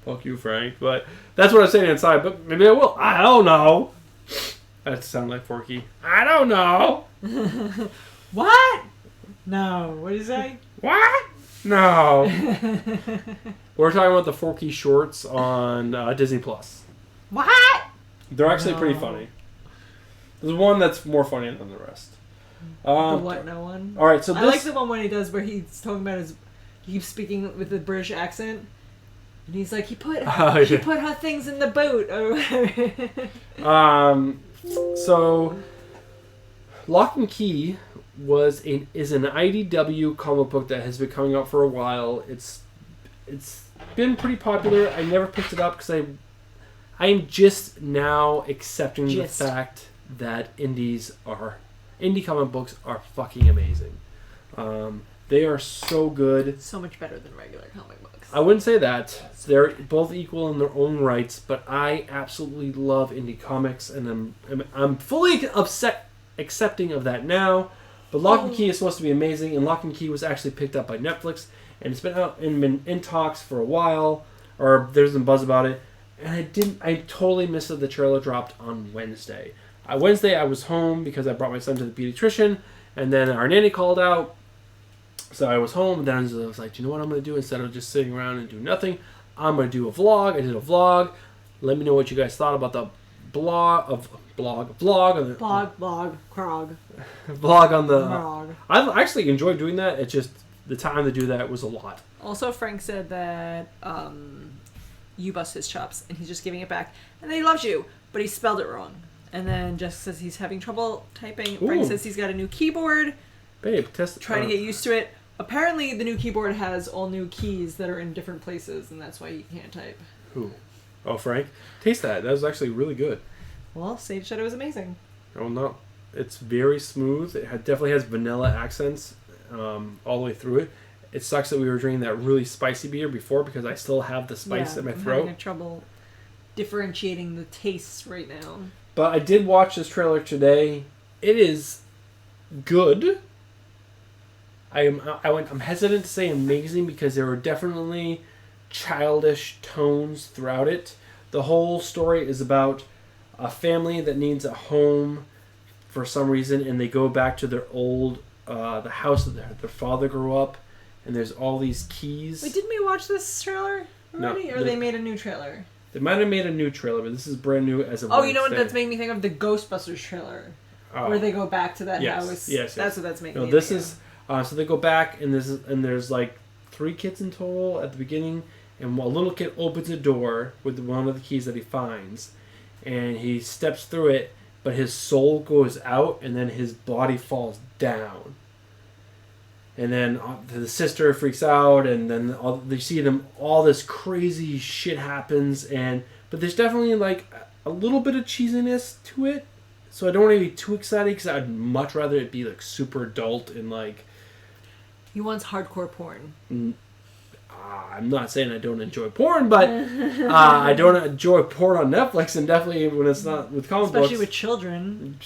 B: fuck you, Frank. But that's what I'm saying inside. But maybe I will. I don't know. That sounds like Forky. I don't know.
A: What? No. What did you say?
B: What? No. We're talking about the Forky shorts on Disney Plus.
A: What?
B: They're actually pretty funny. There's one that's more funny than the rest.
A: The what? No one.
B: All right, so
A: I like the one when he does where he's talking about he keeps speaking with the British accent, and he's like, he put hot things in the boat.
B: So Lock and Key is an IDW comic book that has been coming out for a while. It's been pretty popular. I never picked it up because I'm just now accepting the fact that indie comic books are fucking amazing. They are so good.
A: So much better than regular comic books.
B: I wouldn't say that. They're both equal in their own rights, but I absolutely love indie comics, and I'm fully accepting of that now. But Lock and Key is supposed to be amazing, and Lock and Key was actually picked up by Netflix, and it's been out and been in talks for a while, or there's some buzz about it. And I totally missed that the trailer dropped on Wednesday. Wednesday I was home because I brought my son to the pediatrician, and then our nanny called out. So I was home, and then I was like, do you know what I'm going to do? Instead of just sitting around and doing nothing, I'm going to do a vlog. I did a vlog. Let me know what you guys thought about the vlog on the... I actually enjoyed doing that. It's just the time to do that was a lot.
A: Also, Frank said that you bust his chops, and he's just giving it back. And then he loves you, but he spelled it wrong. And then Jessica says he's having trouble typing.
B: Ooh.
A: Frank says he's got a new keyboard.
B: Babe, test...
A: Trying to get used to it. Apparently, the new keyboard has all new keys that are in different places, and that's why you can't type.
B: Who? Oh, Frank? Taste that. That was actually really good.
A: Well, Sage said it was amazing.
B: Oh, no. It's very smooth. It definitely has vanilla accents all the way through it. It sucks that we were drinking that really spicy beer before because I still have the spice in my throat.
A: I'm having trouble differentiating the tastes right now.
B: But I did watch this trailer today. It is good. I'm hesitant to say amazing because there were definitely childish tones throughout it. The whole story is about a family that needs a home for some reason, and they go back to their old the house that their father grew up, and there's all these keys.
A: Wait, didn't we watch this trailer already?
B: No,
A: or they made a new trailer?
B: They might have made a new trailer, but this is brand new as of
A: Oh, you know what
B: Wednesday.
A: that's making me think of? The Ghostbusters trailer. Where they go back to that house.
B: Yes.
A: That's what that's making me
B: this
A: think
B: is so they go back, and there's like 3 kids in total at the beginning, and a little kid opens a door with one of the keys that he finds, and he steps through it, but his soul goes out, and then his body falls down. And then the sister freaks out, and then they see them. All this crazy shit happens, but there's definitely like a little bit of cheesiness to it. So I don't want to be too excited because I'd much rather it be like super adult and like.
A: He wants hardcore porn.
B: I'm not saying I don't enjoy porn, but I don't enjoy porn on Netflix, and definitely when it's not with comic books.
A: Especially with children.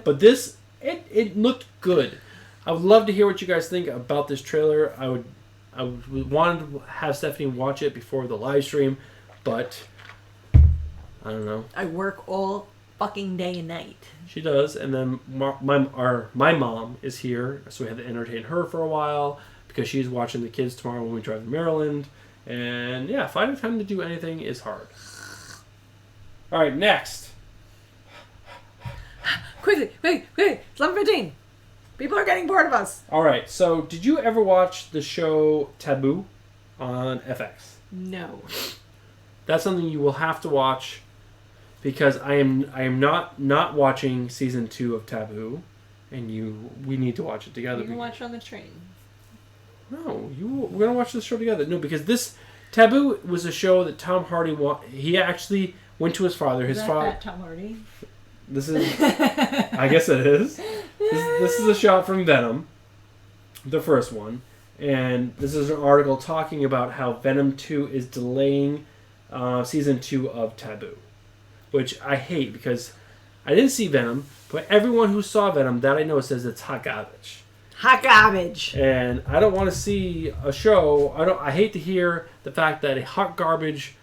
B: But this, it looked good. I would love to hear what you guys think about this trailer. I would want to have Stephanie watch it before the live stream, but I don't know.
A: I work all fucking day and night.
B: She does, and then my mom is here, so we had to entertain her for a while because she's watching the kids tomorrow when we drive to Maryland. And yeah, finding time to do anything is hard. All right, next.
A: Quickly, wait, it's 11:15. People are getting bored of us.
B: All right, so did you ever watch the show Taboo on FX?
A: No.
B: That's something you will have to watch because I am not watching season 2 of Taboo, and we need to watch it together.
A: You can watch it on the train.
B: No, we're gonna watch this show together. No, because this Taboo was a show that Tom Hardy he actually went to his father. His father.
A: Fat Tom Hardy?
B: This is. I guess it is. This is a shot from Venom, the first one, and this is an article talking about how Venom 2 is delaying season 2 of Taboo, which I hate because I didn't see Venom, but everyone who saw Venom that I know says it's hot garbage.
A: Hot garbage.
B: And I don't want to see a show. I hate to hear the fact that a hot garbage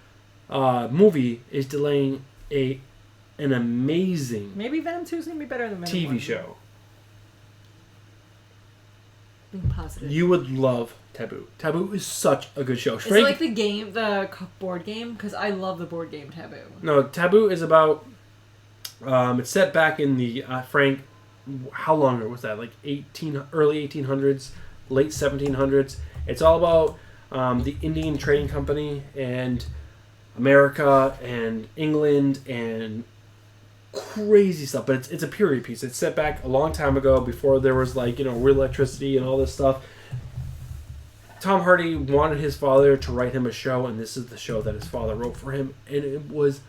B: movie is delaying an amazing
A: Maybe Venom 2 is going to be better than Venom 1.
B: TV show.
A: Being positive.
B: You would love Taboo. Taboo is such a good show.
A: Is it like the board game? Because I love the board game Taboo.
B: No, Taboo is about... it's set back in the... Frank, how long ago was that? Like early 1800s, late 1700s. It's all about the Indian Trading Company and America and England and crazy stuff. But it's a period piece. It's set back a long time ago before there was real electricity and all this stuff. Tom Hardy wanted his father to write him a show, and this is the show that his father wrote for him, and it was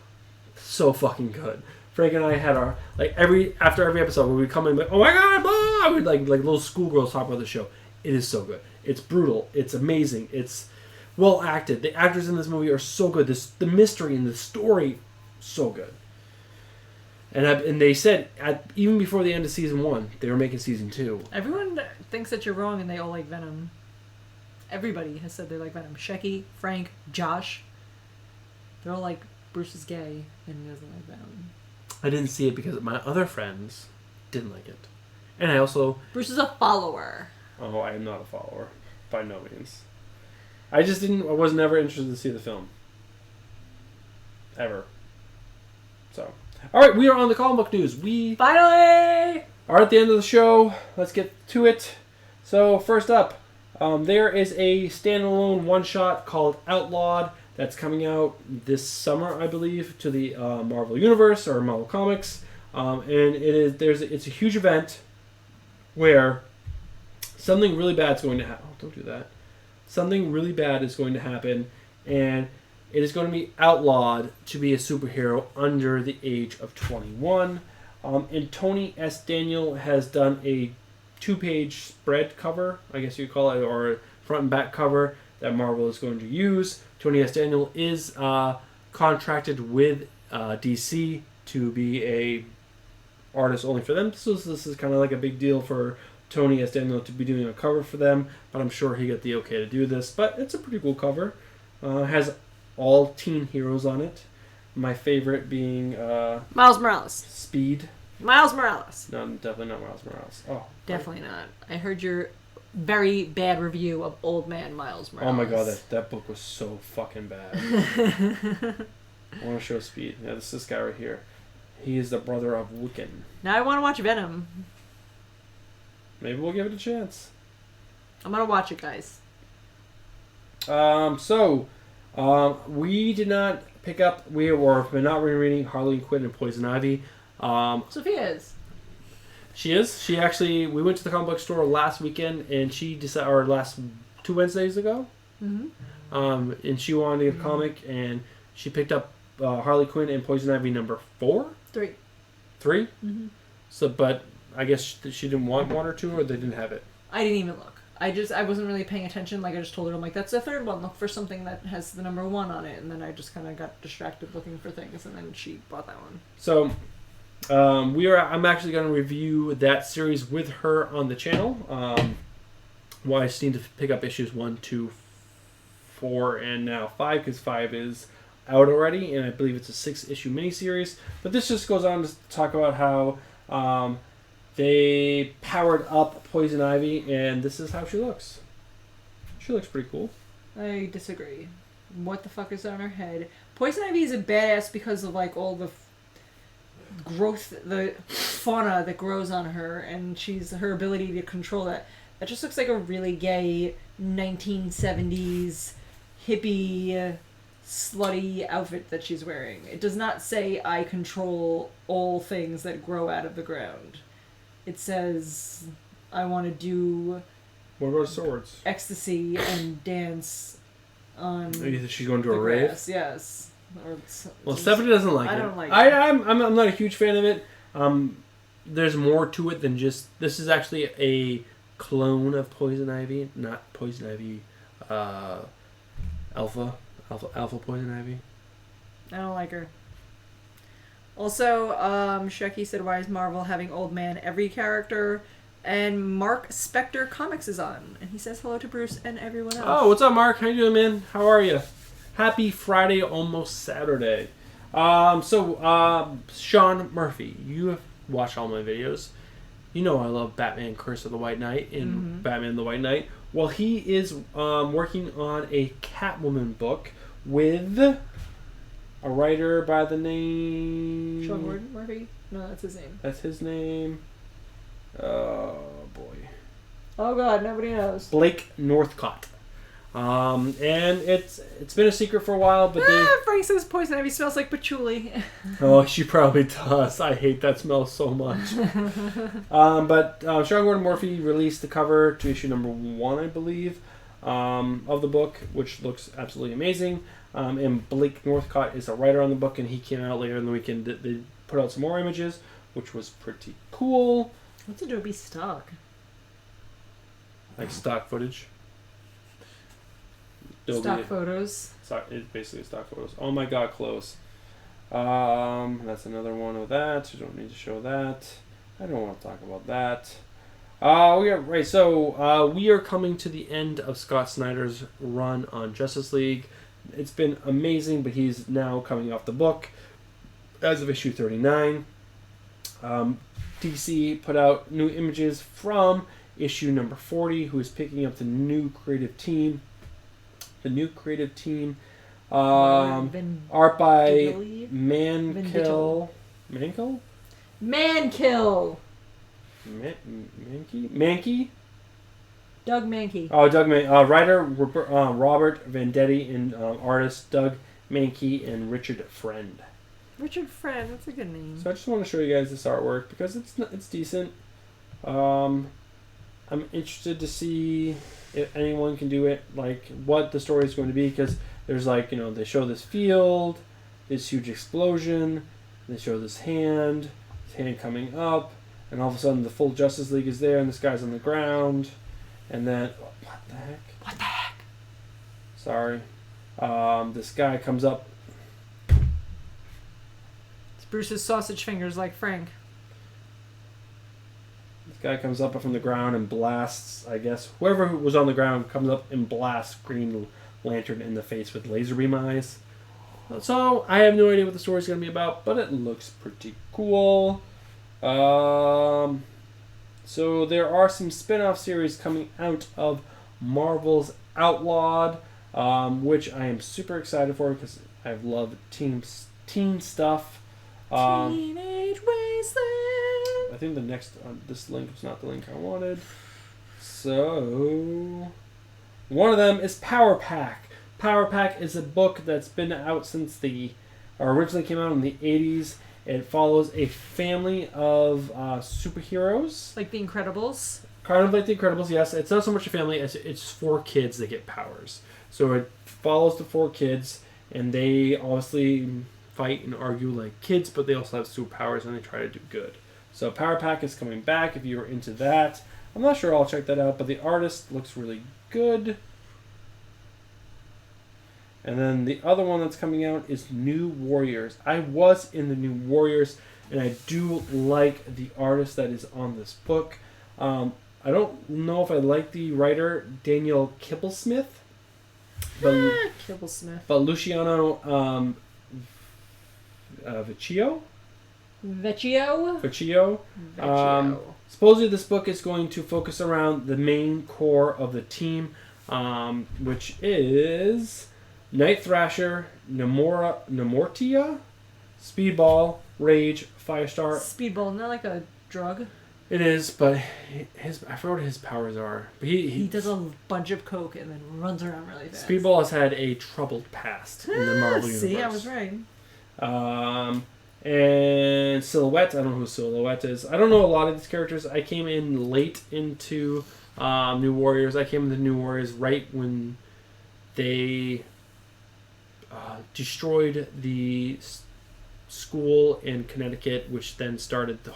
B: so fucking good. Frank and I had our after every episode we would come in oh my god, blah! We'd like little schoolgirls talk about the show. It is so good. It's brutal. It's amazing. It's well acted. The actors in this movie are so good. The mystery and the story, so good. And they said even before the end of season 1, they were making season 2.
A: Everyone thinks that you're wrong and they all like Venom. Everybody has said they like Venom. Shecky, Frank, Josh. They're all like, Bruce is gay and he doesn't like Venom.
B: I didn't see it because my other friends didn't like it. And I also...
A: Bruce is a follower.
B: Oh, I am not a follower. By no means. I was never interested to see the film. Ever. So. Alright, we are on the comic book news. We
A: finally
B: are at the end of the show. Let's get to it. So, first up, there is a standalone one-shot called Outlawed that's coming out this summer, I believe, to the Marvel Universe or Marvel Comics. And it's a huge event where something really bad is going to happen. Oh, don't do that. Something really bad is going to happen, and it is going to be outlawed to be a superhero under the age of 21. And Tony S. Daniel has done a 2-page spread cover, I guess you could call it, or front and back cover that Marvel is going to use. Tony S. Daniel is contracted with DC to be a artist only for them. So this is kind of like a big deal for Tony S. Daniel to be doing a cover for them, but I'm sure he got the okay to do this. But it's a pretty cool cover. Has all teen heroes on it. My favorite being
A: Miles Morales.
B: Speed.
A: Miles Morales.
B: No, definitely not Miles Morales. Oh,
A: definitely not. I heard your very bad review of Old Man Miles Morales.
B: Oh my god, that book was so fucking bad. I want to show Speed. Yeah, this guy right here. He is the brother of Wiccan.
A: Now I want to watch Venom.
B: Maybe we'll give it a chance.
A: I'm gonna watch it, guys.
B: We did not pick up. We're not rereading Harley Quinn and Poison Ivy.
A: Sophia is.
B: She is. She actually. We went to the comic book store last weekend, and she decided, or last 2 Wednesdays ago.
A: Mm-hmm.
B: And she wanted to get a comic, and she picked up Harley Quinn and Poison Ivy number 4.
A: 3.
B: 3.
A: Mm-hmm.
B: So, but I guess she didn't want 1 or 2, or they didn't have it.
A: I didn't even look. I wasn't really paying attention. Like, I just told her, I'm like, that's the 3rd one. Look for something that has the number 1 on it. And then I just kind of got distracted looking for things, and then she bought that one.
B: So, I'm actually going to review that series with her on the channel. I just need to pick up issues 1, 2, 4, and now 5, because 5 is out already, and I believe it's a 6-issue miniseries. But this just goes on to talk about how they powered up Poison Ivy, and this is how she looks. She looks pretty cool.
A: I disagree. What the fuck is on her head? Poison Ivy is a badass because of like all the growth, the fauna that grows on her, and her ability to control that. That just looks like a really gay 1970s hippie slutty outfit that she's wearing. It does not say I control all things that grow out of the ground. It says I want to do...
B: What about swords?
A: Ecstasy and dance on...
B: Is she going to a rave?
A: Grass, yes.
B: Well, Stephanie doesn't like it.
A: I don't like it.
B: I'm not a huge fan of it. There's more to it than just... This is actually a clone of Poison Ivy, not Poison Ivy Alpha Poison Ivy.
A: I don't like her. Also, Shecky said, why is Marvel having Old Man every character? And Mark Spector Comics is on. And he says hello to Bruce and everyone else.
B: Oh, what's up, Mark? How you doing, man? How are you? Happy Friday, almost Saturday. Sean Murphy, you have watched all my videos. You know I love Batman Curse of the White Knight and Batman the White Knight. Well, he is working on a Catwoman book with a writer by the name...
A: Sean Gordon Murphy? No, that's his name.
B: That's his name. Oh, boy.
A: Oh, God, nobody knows.
B: Blake Northcott. And it's been a secret for a while, but
A: Frank says Poison Ivy smells like patchouli.
B: Oh, she probably does. I hate that smell so much. But Sean Gordon Murphy released the cover to issue number 1, I believe, of the book, which looks absolutely amazing. And Blake Northcott is a writer on the book, and he came out later in the weekend. They put out some more images, which was pretty cool.
A: What's Adobe Stock?
B: Like stock footage.
A: Stock photos.
B: It's basically stock photos. Oh my god, close. That's another one of that. You don't need to show that. I don't want to talk about that. We are coming to the end of Scott Snyder's run on Justice League. It's been amazing, but he's now coming off the book as of issue 39. DC put out new images from issue number 40, who is picking up the new creative team. The new creative team, art by Mankill. Mankey?
A: Doug Mankey.
B: Oh, Doug Mankey. Writer Robert Venditti and artist Doug Mankey and Richard Friend.
A: Richard Friend, that's a good name.
B: So I just want to show you guys this artwork because it's decent. I'm interested to see if anyone can do it, like what the story is going to be, because there's they show this field, this huge explosion, they show this hand coming up, and all of a sudden the full Justice League is there and this guy's on the ground, and then what the heck? Sorry. This guy comes up.
A: It's Bruce's sausage fingers like Frank.
B: This guy comes up from the ground and blasts, I guess, whoever was on the ground comes up and blasts Green Lantern in the face with laser beam eyes. So, I have no idea what the story's going to be about, but it looks pretty cool. So, there are some spin-off series coming out of Marvel's Outlawed, which I am super excited for because I've loved teen stuff.
A: Teenage Wasteland.
B: I think the next this link was not the link I wanted. So, one of them is Power Pack. Power Pack is a book that's been out since originally came out in the 80s. It follows a family of superheroes.
A: Like The Incredibles?
B: Kind of like The Incredibles, yes. It's not so much a family as it's 4 kids that get powers. So it follows the 4 kids, and they obviously fight and argue like kids, but they also have superpowers and they try to do good. So Power Pack is coming back if you're into that. I'm not sure I'll check that out, but the artist looks really good. And then the other one that's coming out is New Warriors. I was in the New Warriors, and I do like the artist that is on this book. I don't know if I like the writer, Daniel Kibblesmith. But Luciano Vecchio. Supposedly this book is going to focus around the main core of the team, which is Night Thrasher, Nemortia, Speedball, Rage, Firestar.
A: Speedball, not like a drug?
B: It is, but I forgot what his powers are. But
A: he does a bunch of coke and then runs around really fast.
B: Speedball has had a troubled past in the Marvel universe.
A: See, I was right.
B: And Silhouette, I don't know who Silhouette is. I don't know a lot of these characters. I came in late into New Warriors. I came into New Warriors right when they destroyed the school in Connecticut, which then started the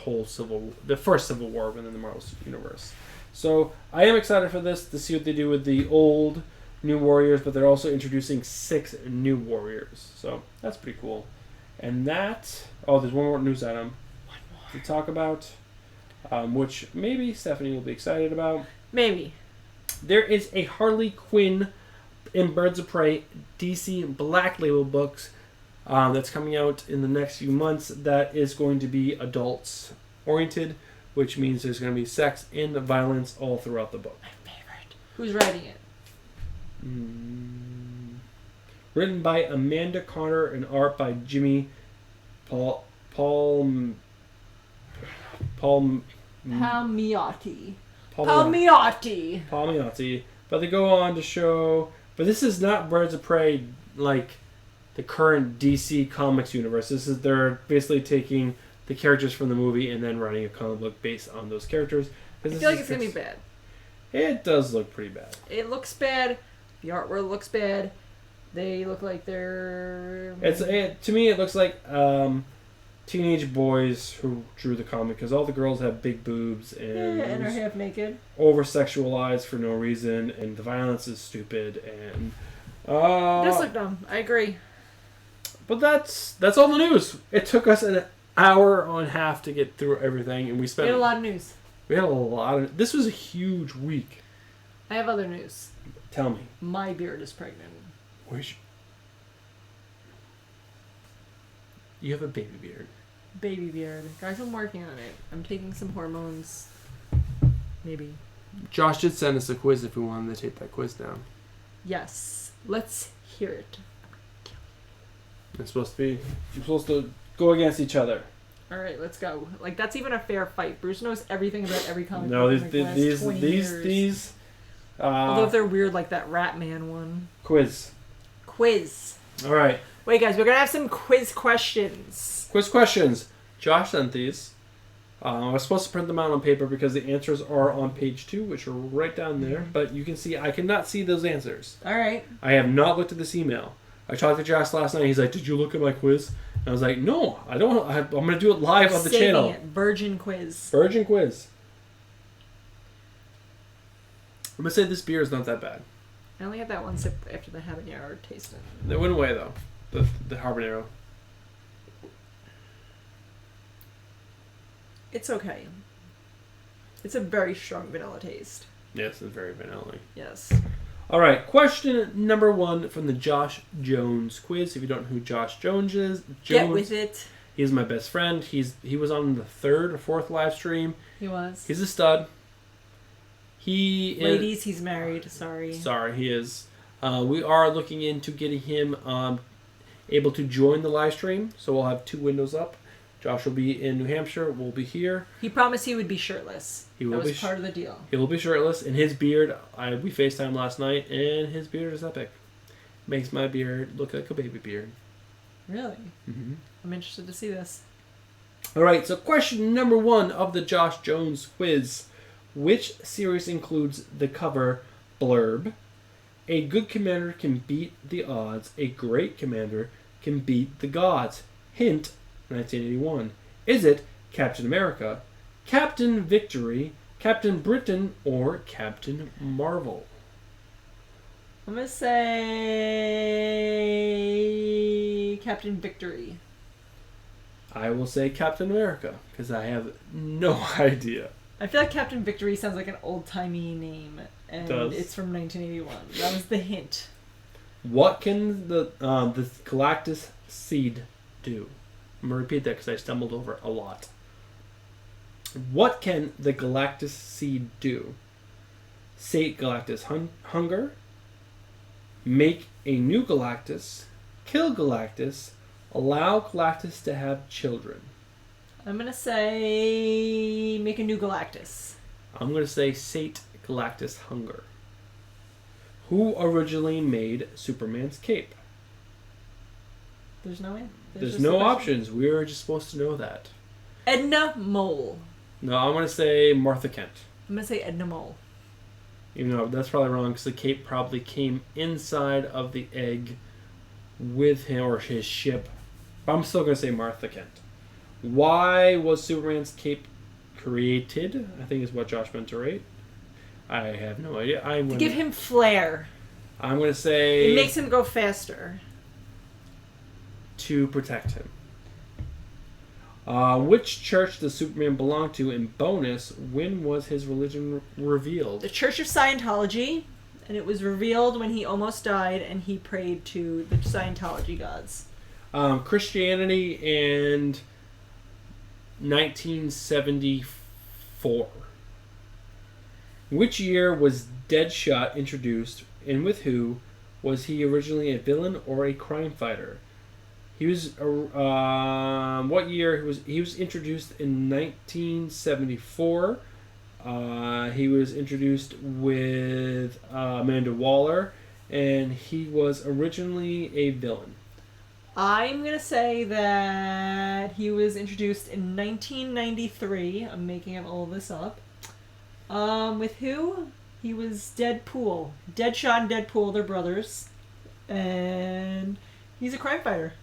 B: first Civil War within the Marvel universe. So I am excited for this to see what they do with the old New Warriors, but they're also introducing 6 new Warriors. So that's pretty cool. And there's one more news item to talk about, which maybe Stephanie will be excited about.
A: Maybe.
B: There is a Harley Quinn in Birds of Prey DC Black Label books that's coming out in the next few months that is going to be adults oriented, which means there's going to be sex and violence all throughout the book.
A: My favorite. Who's writing it?
B: Written by Amanda Connor and art by Jimmy Palmiotti. But they go on to show, but this is not Birds of Prey like the current DC Comics universe. They're basically taking the characters from the movie and then writing a comic book based on those characters.
A: I feel like it's going to be bad.
B: It does look pretty bad.
A: It looks bad. The artwork looks bad. They look like they're...
B: To me, it looks like teenage boys who drew the comic, because all the girls have big boobs and
A: are half naked,
B: over-sexualized for no reason, and the violence is stupid. And
A: it does look dumb. I agree.
B: But that's all the news. It took us an hour and a half to get through everything, and we spent
A: a lot of news.
B: We had a lot of... This was a huge week.
A: I have other news.
B: Tell me.
A: My beard is pregnant.
B: Where's you have a baby beard.
A: Baby beard. Guys, I'm working on it. I'm taking some hormones. Maybe.
B: Josh did send us a quiz if we wanted to take that quiz down.
A: Yes. Let's hear it.
B: It's supposed to be... You're supposed to go against each other.
A: Alright, let's go. Like, that's even a fair fight. Bruce knows everything about every comic
B: No,
A: book in the last 20 years. Although if they're weird, like that Ratman one.
B: Quiz. Alright.
A: Wait, guys, we're gonna have some quiz questions.
B: Quiz questions. Josh sent these. I was supposed to print them out on paper because the answers are on page 2, which are right down there. But you can see, I cannot see those answers.
A: Alright.
B: I have not looked at this email. I talked to Josh last night. He's like, "Did you look at my quiz?" And I was like, "No, I don't. I'm going to do it live on the channel."
A: It. Virgin quiz.
B: Virgin quiz. I'm going to say this beer is not that bad.
A: I only had that one sip after the habanero tasted.
B: It went away, though. The habanero.
A: It's okay. It's a very strong vanilla taste.
B: Yes, it's very vanilla-y.
A: Yes.
B: All right, question number 1 from the Josh Jones quiz. If you don't know who Josh Jones is,
A: Get with it.
B: He's my best friend. He was on the 3rd or 4th live stream.
A: He was.
B: He's a stud. Ladies,
A: he's married. Sorry.
B: Sorry, he is. We are looking into getting him able to join the live stream, so we'll have 2 windows up. Josh will be in New Hampshire. We'll be here.
A: He promised he would be shirtless.
B: That
A: was part of the deal.
B: He will be shirtless, and his beard, we FaceTimed last night, and his beard is epic. Makes my beard look like a baby beard.
A: Really?
B: Mm-hmm.
A: I'm interested to see this.
B: All right, so question number 1 of the Josh Jones quiz. Which series includes the cover blurb? A good commander can beat the odds. A great commander can beat the gods. Hint, 1981. Is it Captain America, Captain Victory, Captain Britain, or Captain Marvel?
A: I'm going to say Captain Victory.
B: I will say Captain America, because I have no idea.
A: I feel like Captain Victory sounds like an old-timey name, and it's from 1981. That was the hint. What
B: can the Galactus seed do? I'm going to repeat that because I stumbled over a lot. What can the Galactus seed do? Sate Galactus hunger, make a new Galactus, kill Galactus, allow Galactus to have children.
A: I'm going to say make a new Galactus.
B: I'm going to say sate Galactus hunger. Who originally made Superman's cape?
A: There's no way.
B: There's no options. We're just supposed to know that.
A: Edna Mole.
B: No, I'm going to say Martha Kent.
A: I'm going to say Edna Mole.
B: Even though that's probably wrong because the cape probably came inside of the egg with him or his ship. But I'm still going to say Martha Kent. Why was Superman's cape created? I think is what Josh meant to rate. I have no idea.
A: To give him flair.
B: I'm going to say...
A: It makes him go faster.
B: To protect him. Which church does Superman belong to? In bonus, when was his religion revealed?
A: The Church of Scientology. And it was revealed when he almost died and he prayed to the Scientology gods.
B: Christianity and 1974. Which year was Deadshot introduced, and with who? Was he originally a villain or a crime fighter? He was what year he was introduced in 1974. He was introduced with Amanda Waller, and he was originally a villain.
A: I'm going to say that he was introduced in 1993. I'm making all of this up. With who? He was Deadpool. Deadshot and Deadpool, they're brothers. And he's a crime fighter.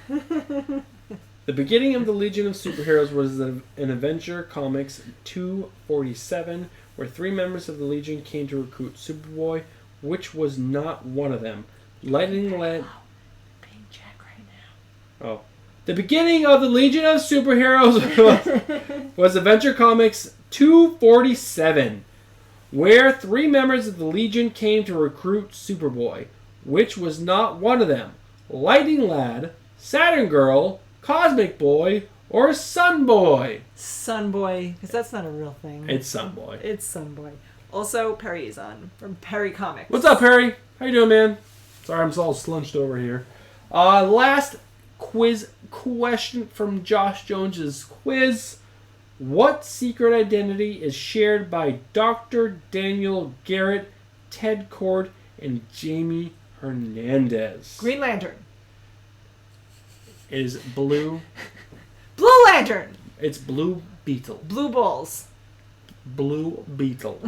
B: The beginning of the Legion of Superheroes was an Avenger Comics 247, where 3 members of the Legion came to recruit Superboy, which was not one of them. Lightning led... Oh. The beginning of the Legion of Superheroes was Adventure Comics 247. Where 3 members of the Legion came to recruit Superboy. Which was not one of them? Lightning Lad, Saturn Girl, Cosmic Boy, or Sun Boy?
A: Sun Boy, because that's not a real thing.
B: It's Sun Boy.
A: It's Sun Boy. Also, Perry is on from Perry Comics.
B: What's up, Perry? How you doing, man? Sorry, I'm all slunched over here. Last quiz question from Josh Jones's quiz. What secret identity is shared by Dr. Daniel Garrett, Ted Kord, and Jamie Hernandez?
A: Green Lantern.
B: It is Blue.
A: Blue Lantern.
B: It's Blue Beetle.
A: Blue Balls.
B: Blue Beetle.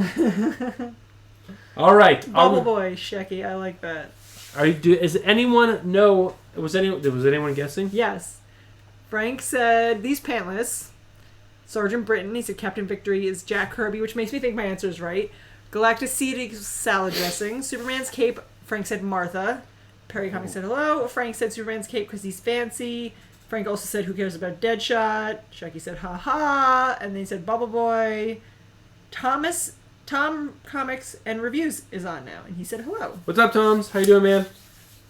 B: All right.
A: Bubble Boy, Shecky. I like that.
B: Is anyone know? Was anyone guessing?
A: Yes. Frank said these pantless. Sergeant Britton, he said Captain Victory is Jack Kirby, which makes me think my answer is right. Galactus Seed salad dressing. Superman's cape, Frank said Martha. Perry Comics said hello. Frank said Superman's cape because he's fancy. Frank also said who cares about Deadshot. Shecky said ha ha. And then he said Bubble Boy. Tom Comics and Reviews is on now, and he said hello.
B: What's up, Toms? How you doing, man?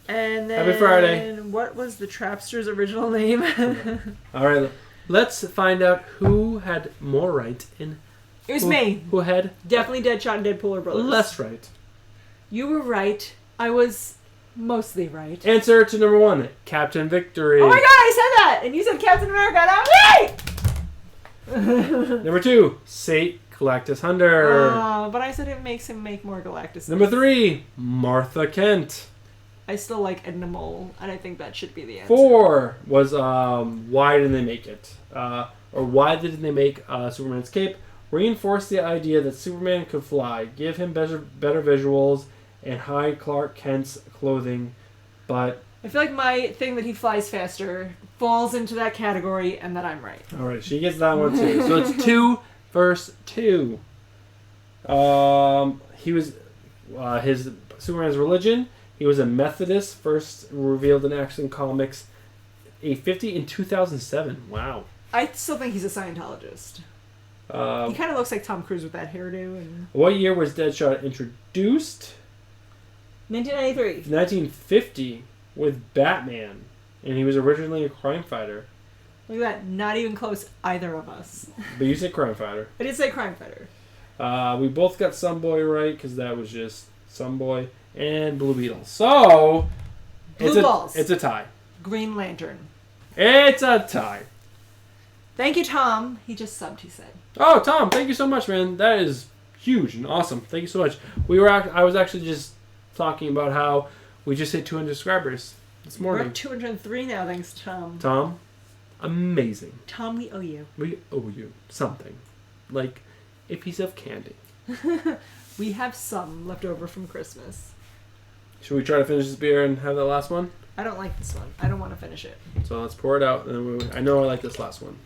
A: And then
B: Happy Friday.
A: What was the Trapster's original name?
B: All right. Let's find out who had more right and
A: It was me.
B: Who had
A: Definitely Deadshot and Deadpool are brothers.
B: less right.
A: You were right. I was mostly right.
B: Answer to number 1, Captain Victory.
A: Oh my god, I said that! And you said Captain America, and I was right!
B: Number 2, Sate Galactus Hunter.
A: Oh, but I said it makes him make more Galactus.
B: Number 3, Martha Kent.
A: I still like Edna Mole, and I think that should be the answer.
B: 4 was why didn't they make it? Or why didn't they make Superman's cape? Reinforce the idea that Superman could fly, give him better visuals, and hide Clark Kent's clothing. But
A: I feel like my thing that he flies faster falls into that category, and that I'm right.
B: all right, she gets that one too. So it's 2 versus 2. He was his Superman's religion. He was a Methodist, first revealed in Action Comics 850 in 2007. Wow.
A: I still think he's a Scientologist. He kind of looks like Tom Cruise with that hairdo. And
B: What year was Deadshot introduced?
A: 1993.
B: 1950 with Batman, and he was originally a crime fighter.
A: Look at that. Not even close, either of us.
B: But you said crime fighter.
A: I did say crime fighter.
B: We both got Sunboy right because that was just Sunboy and Blue Beetle. So
A: Blue balls.
B: It's a tie.
A: Green Lantern.
B: It's a tie.
A: Thank you, Tom. He just subbed, he said.
B: Oh, Tom, thank you so much, man. That is huge and awesome. Thank you so much. I was actually just talking about how we just hit 200 subscribers this morning.
A: We're at 203 now, thanks to Tom.
B: Tom, amazing.
A: Tom, we owe you.
B: We owe you something. Like a piece of candy.
A: We have some left over from Christmas.
B: Should we try to finish this beer and have the last one?
A: I don't like this one. I don't want to finish it.
B: So let's pour it out. And then I know I like this last one.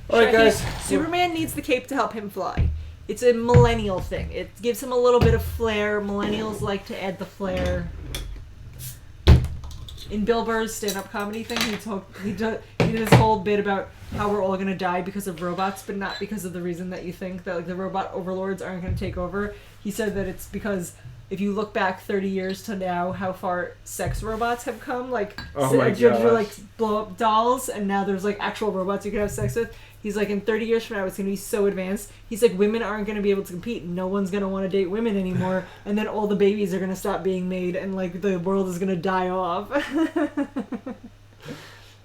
B: All right, guys.
A: Superman needs the cape to help him fly. It's a millennial thing. It gives him a little bit of flair. Millennials like to add the flair. In Bill Burr's stand-up comedy thing, he did this whole bit about how we're all going to die because of robots, but not because of the reason that you think that like the robot overlords aren't going to take over. He said that it's because if you look back 30 years to now, how far sex robots have come, like like blow-up dolls, and now there's like actual robots you can have sex with. He's like, in 30 years from now, it's going to be so advanced. He's like, women aren't going to be able to compete. No one's going to want to date women anymore. And then all the babies are going to stop being made, and like the world is going to die off.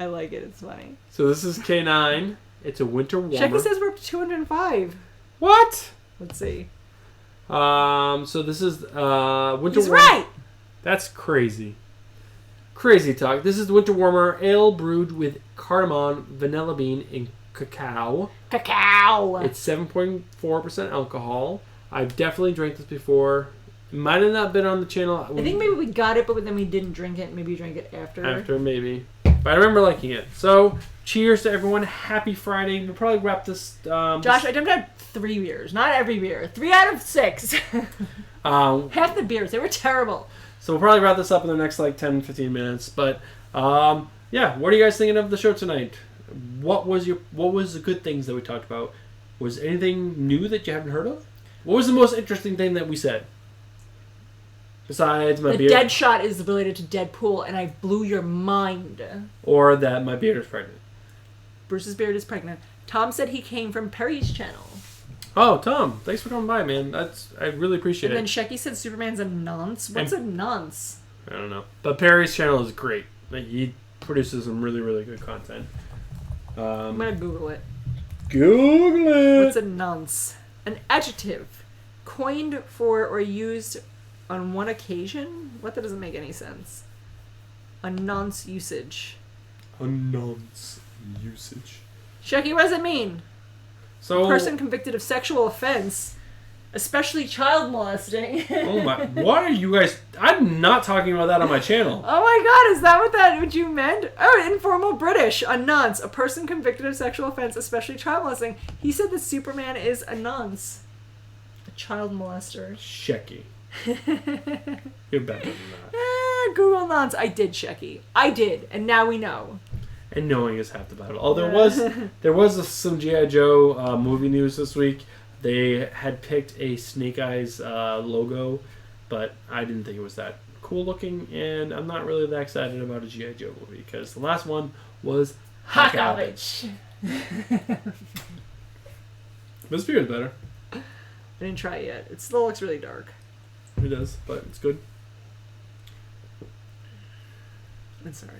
A: I like it. It's funny.
B: So this is K9. It's a winter warmer.
A: Shecky says we're up to 205.
B: What?
A: Let's see.
B: So this is winter.
A: He's right.
B: That's crazy. Crazy talk. This is the winter warmer ale brewed with cardamom, vanilla bean, and cacao.
A: Cacao.
B: It's 7.4% alcohol. I've definitely drank this before. It might have not been on the channel.
A: I think maybe we got it, but then we didn't drink it. Maybe you drank it after.
B: After, maybe. But I remember liking it. So, cheers to everyone. Happy Friday. We'll probably wrap this...
A: Josh, I dumped out 3 beers. Not every beer. 3 out of 6. Half the beers. They were terrible.
B: So we'll probably wrap this up in the next, 10, 15 minutes. But, yeah. What are you guys thinking of the show tonight? what was the good things that we talked about? Was anything new that you haven't heard of? What was the most interesting thing that we said? Besides my beard.
A: The Deadshot is related to Deadpool, and I blew your mind.
B: Or that my beard is pregnant.
A: Bruce's beard is pregnant. Tom said he came from Perry's channel.
B: Oh, Tom, thanks for coming by, man. I really appreciate it.
A: And then Shecky said Superman's a nonce. What's a nonce?
B: I don't know. But Perry's channel is great. Like, he produces some really, really good content.
A: I'm going to Google it.
B: Google it!
A: What's a nonce? An adjective. Coined for or used on one occasion? What? That doesn't make any sense. A nonce usage.
B: A nonce usage.
A: Shecky, what does it mean?
B: So,
A: a person convicted of sexual offense, especially child molesting.
B: Oh my! What are you guys? I'm not talking about that on my channel.
A: Oh my God! Is that what you meant? Oh, informal British, a nonce, a person convicted of sexual offense, especially child molesting. He said that Superman is a nonce, a child molester.
B: Shecky. You're better than that.
A: Google nonce. I did, Shecky. I did, and now we know.
B: And knowing is half the battle. Oh, there was some G.I. Joe movie news this week. They had picked a Snake Eyes logo, but I didn't think it was that cool looking, and I'm not really that excited about a G.I. Joe movie, because the last one was hot garbage. This beer is better.
A: I didn't try it yet. It still looks really dark.
B: It does, but it's good.
A: I'm sorry.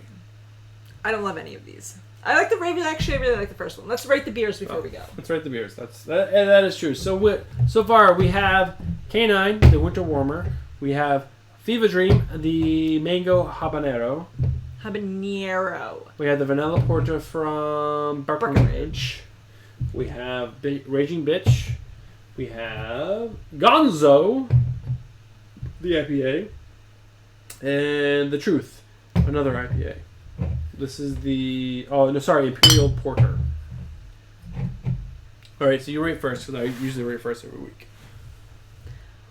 A: I don't love any of these. I like the Raven. Actually, I really like the first one. Let's rate the beers before we go.
B: Let's rate the beers. That is true. So far, we have K9, the Winter Warmer. We have Fever Dream, the Mango Habanero. We have the Vanilla Porter from Breckenridge. We have Raging Bitch. We have Gonzo, the IPA. And The Truth, another IPA. This is the... Oh, no, sorry, Imperial Porter. Alright, so you rate first, because I usually rate first every week.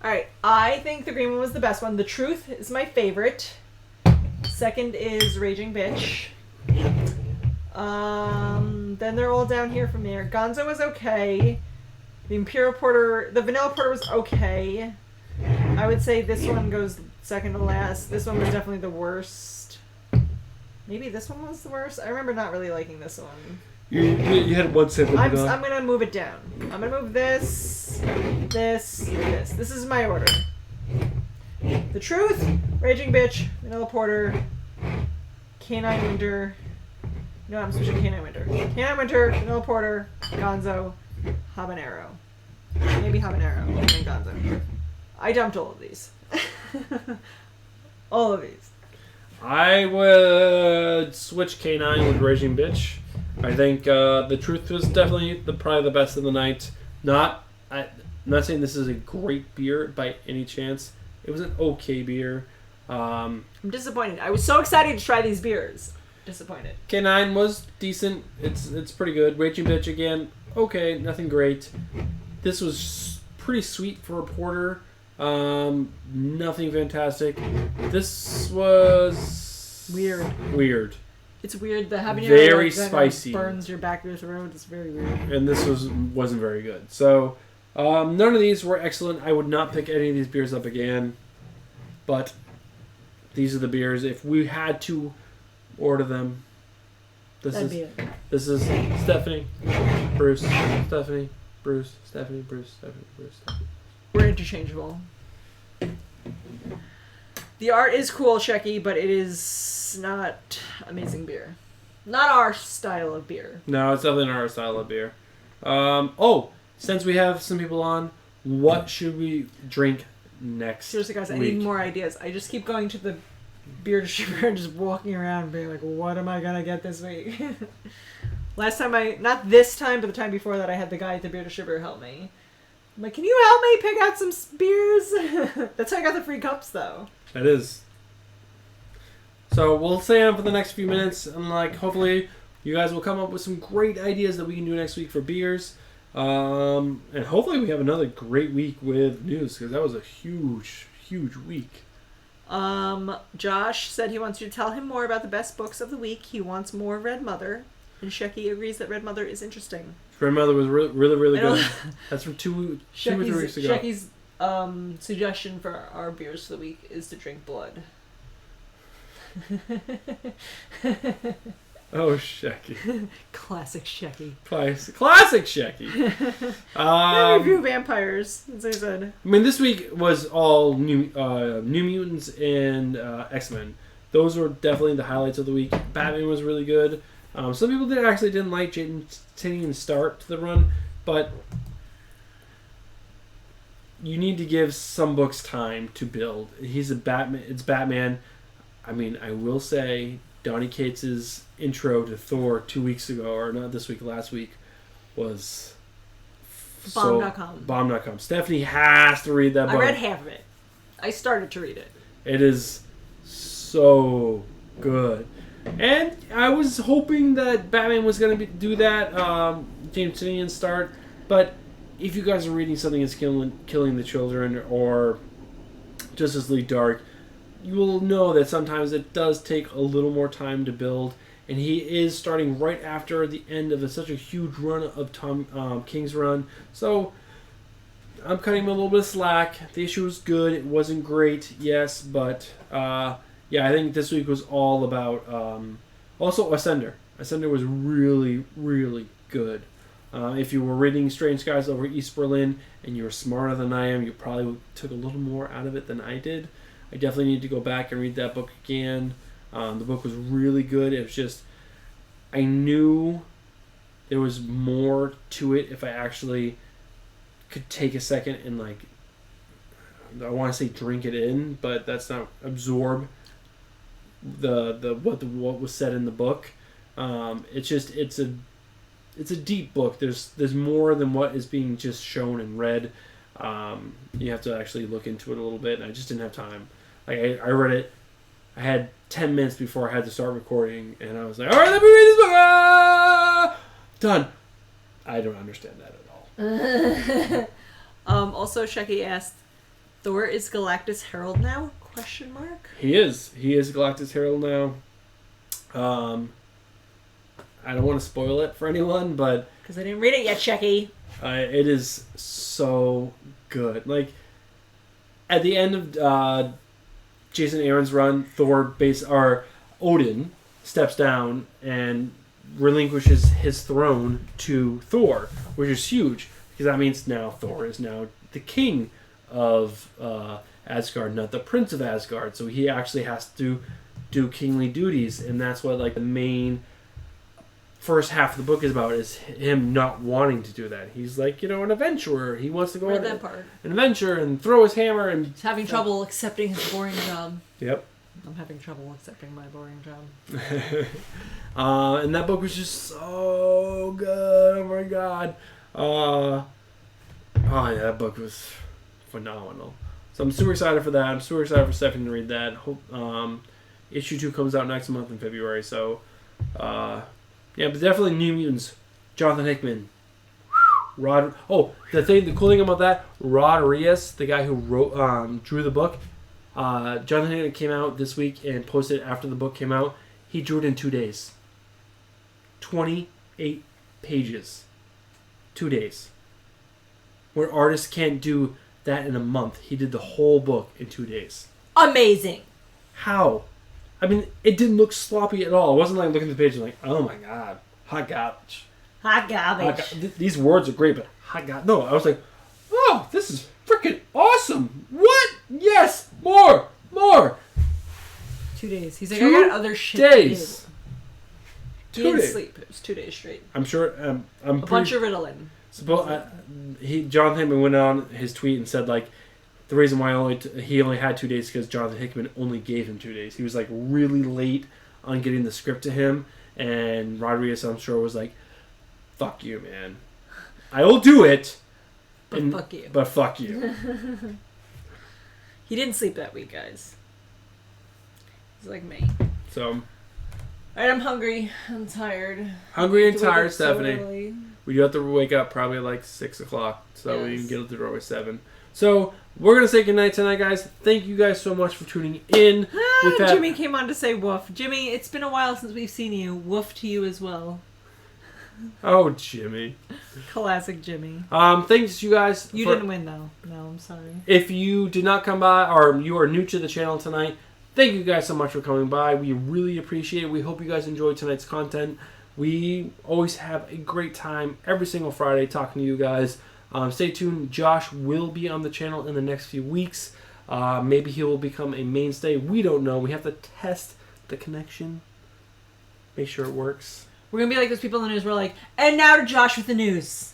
A: Alright, I think the green one was the best one. The Truth is my favorite. Second is Raging Bitch. Then they're all down here from there. Gonzo was okay. The Imperial Porter... The Vanilla Porter was okay. I would say this one goes second to last. This one was definitely the worst. Maybe this one was the worst. I remember not really liking this one.
B: You had one sip.
A: I'm going to move it down. I'm going to move this. This is my order. The Truth, Raging Bitch, Vanilla Porter, Canine Winter. No, I'm switching Canine Winter. Canine Winter, Vanilla Porter, Gonzo, Habanero. Maybe Habanero and then Gonzo. I dumped all of these. All of these.
B: I would switch K9 with Raging Bitch. I think The Truth was definitely probably the best of the night. I'm not saying this is a great beer by any chance. It was an okay beer.
A: I'm disappointed. I was so excited to try these beers. Disappointed.
B: K9 was decent. It's pretty good. Raging Bitch again, okay, nothing great. This was pretty sweet for a porter. Nothing fantastic. This was weird. It's weird. The habanero
A: very
B: spicy
A: burns your back of your throat. It's very weird.
B: And this wasn't very good. So none of these were excellent. I would not pick any of these beers up again. But these are the beers. If we had to order them, this is Stephanie, Bruce, Stephanie, Bruce, Stephanie, Bruce, Stephanie, Bruce, Stephanie.
A: We're interchangeable. The art is cool, Shecky, but it is not amazing beer. Not our style of beer.
B: No, it's definitely not our style of beer. Since we have some people on, what should we drink next
A: Seriously, guys,
B: week?
A: I need more ideas. I just keep going to the beer distributor and just walking around and being like, what am I going to get this week? Last time not this time, but the time before that, I had the guy at the beer distributor help me. I'm like, can you help me pick out some beers? That's how I got the free cups, though.
B: It is. So we'll stay on for the next few minutes, and hopefully you guys will come up with some great ideas that we can do next week for beers. And hopefully we have another great week with news, because that was a huge, huge week.
A: Josh said he wants you to tell him more about the best books of the week. He wants more Red Mother. And Shecky agrees that Red Mother is interesting.
B: Red Mother was really good. That's from two or 3 weeks ago.
A: Shecky's suggestion for our beers for the week is to drink blood.
B: Oh, Shecky.
A: Classic Shecky.
B: Classic Shecky.
A: I review vampires, as I said.
B: I mean, this week was all New Mutants and X-Men. Those were definitely the highlights of the week. Batman was really good. Some people didn't like Jason Tynion's start to the run, but you need to give some books time to build. He's a Batman. It's Batman. I mean, I will say Donny Cates' intro to Thor 2 weeks ago, or not this week, last week, was
A: Bomb.com.
B: Bomb.com. Stephanie has to read that book.
A: I read half of it. I started to read it.
B: It is so good. And I was hoping that Batman was going to do that, James Tynion's start. But if you guys are reading something that's killing the children or Justice League Dark, you will know that sometimes it does take a little more time to build. And he is starting right after the end of such a huge run of Tom King's run. So I'm cutting him a little bit of slack. The issue was good. It wasn't great, yes, but... yeah, I think this week was all about... also, Ascender. Ascender was really, really good. If you were reading Strange Skies over East Berlin and you were smarter than I am, you probably took a little more out of it than I did. I definitely need to go back and read that book again. The book was really good. It was just... I knew there was more to it if I actually could take a second and, like... I want to say drink it in, but that's not... Absorb what was said in the book. It's a deep book. There's more than what is being just shown and read. You have to actually look into it a little bit, and I just didn't have time. I read it. I had 10 minutes before I had to start recording, and I was like, all right, let me read this book. Ah! Done. I don't understand that at all.
A: Also, Shecky asked, Thor is Galactus Herald now? Question mark.
B: He is Galactus Herald now. I don't want to spoil it for anyone, but
A: because I didn't read it yet, Shecky.
B: It is so good. Like at the end of Jason Aaron's run, Odin steps down and relinquishes his throne to Thor, which is huge because that means now Thor is now the king of Asgard, not the Prince of Asgard. So he actually has to do kingly duties, and that's what like the main first half of the book is about, is him not wanting to do that. He's like, an adventurer. He wants to go on an adventure and throw his hammer and...
A: He's having trouble accepting his boring job.
B: Yep.
A: I'm having trouble accepting my boring job.
B: And that book was just so good. Oh my god. Yeah, that book was phenomenal. So I'm super excited for that. I'm super excited for Stephanie to read that. Hope issue 2 comes out next month in February. So, yeah, but definitely New Mutants. Jonathan Hickman. The cool thing about that, Rod Reis, the guy who drew the book, Jonathan Hickman came out this week and posted after the book came out. He drew it in 2 days. 28 pages. 2 days. Where artists can't do that in a month. He did the whole book in 2 days.
A: Amazing.
B: How? I mean, it didn't look sloppy at all. It wasn't like looking at the page and like, oh my god, hot garbage.
A: Hot garbage.
B: These words are great, but hot garbage. No, I was like, oh, this is freaking awesome. What? Yes, more.
A: 2 days. He's like, I got other shit
B: days.
A: He didn't sleep. It was 2 days straight.
B: I'm sure. A
A: bunch of Ritalin.
B: Jonathan Hickman went on his tweet and said like, the reason why he only had 2 days because Jonathan Hickman only gave him 2 days. He was like really late on getting the script to him, and Rodriguez, I'm sure, was like, "Fuck you, man. I will do it,
A: fuck you."
B: But fuck you.
A: He didn't sleep that week, guys. He's like me.
B: So,
A: all right, I'm hungry. I'm tired.
B: Hungry and tired, Stephanie.
A: So
B: we do have to wake up probably like 6 o'clock, so we can get out the door by 7. So, we're going to say goodnight tonight, guys. Thank you guys so much for tuning in.
A: Jimmy came on to say woof. Jimmy, it's been a while since we've seen you. Woof to you as well.
B: Oh, Jimmy.
A: Classic Jimmy.
B: Thanks, you guys.
A: You didn't win, though. No, I'm sorry.
B: If you did not come by, or you are new to the channel tonight, thank you guys so much for coming by. We really appreciate it. We hope you guys enjoyed tonight's content. We always have a great time every single Friday talking to you guys. Stay tuned. Josh will be on the channel in the next few weeks. Maybe he will become a mainstay. We don't know. We have to test the connection. Make sure it works.
A: We're going to be like those people in the news. We're like, and now to Josh with the news.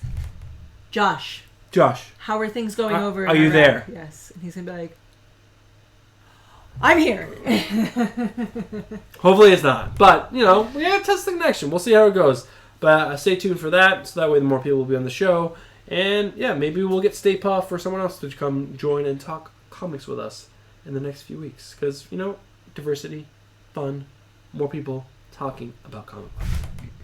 A: Josh. How are things going over in
B: Are you
A: Iraq?
B: there?
A: Yes. And he's going to be like, I'm here.
B: Hopefully it's not. But, we gotta test the connection. We'll see how it goes. But stay tuned for that, so that way the more people will be on the show. And, yeah, maybe we'll get Stay Puft or someone else to come join and talk comics with us in the next few weeks. Because, diversity, fun, more people talking about comic books.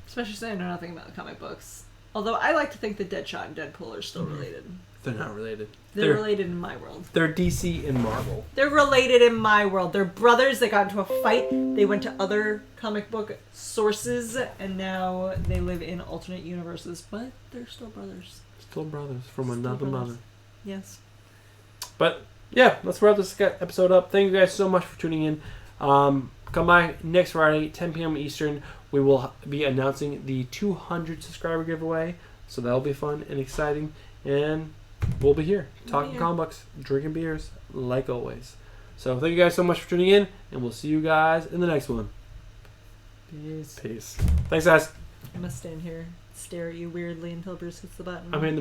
A: Especially saying I know nothing about comic books. Although I like to think that Deadshot and Deadpool are still related.
B: They're not related.
A: They're related in my world.
B: They're DC and Marvel.
A: They're related in my world. They're brothers. They got into a fight. They went to other comic book sources, and now they live in alternate universes. But they're still brothers.
B: Still brothers from another mother.
A: Yes.
B: But, yeah, let's wrap this episode up. Thank you guys so much for tuning in. Come by next Friday, 10 p.m. Eastern. We will be announcing the 200 subscriber giveaway. So that'll be fun and exciting. And we'll be here talking comic books, drinking beers, like always. So thank you guys so much for tuning in. And we'll see you guys in the next one.
A: Peace.
B: Peace. Thanks, guys.
A: I'm going to stand here, stare at you weirdly until Bruce hits the button.
B: I'm in the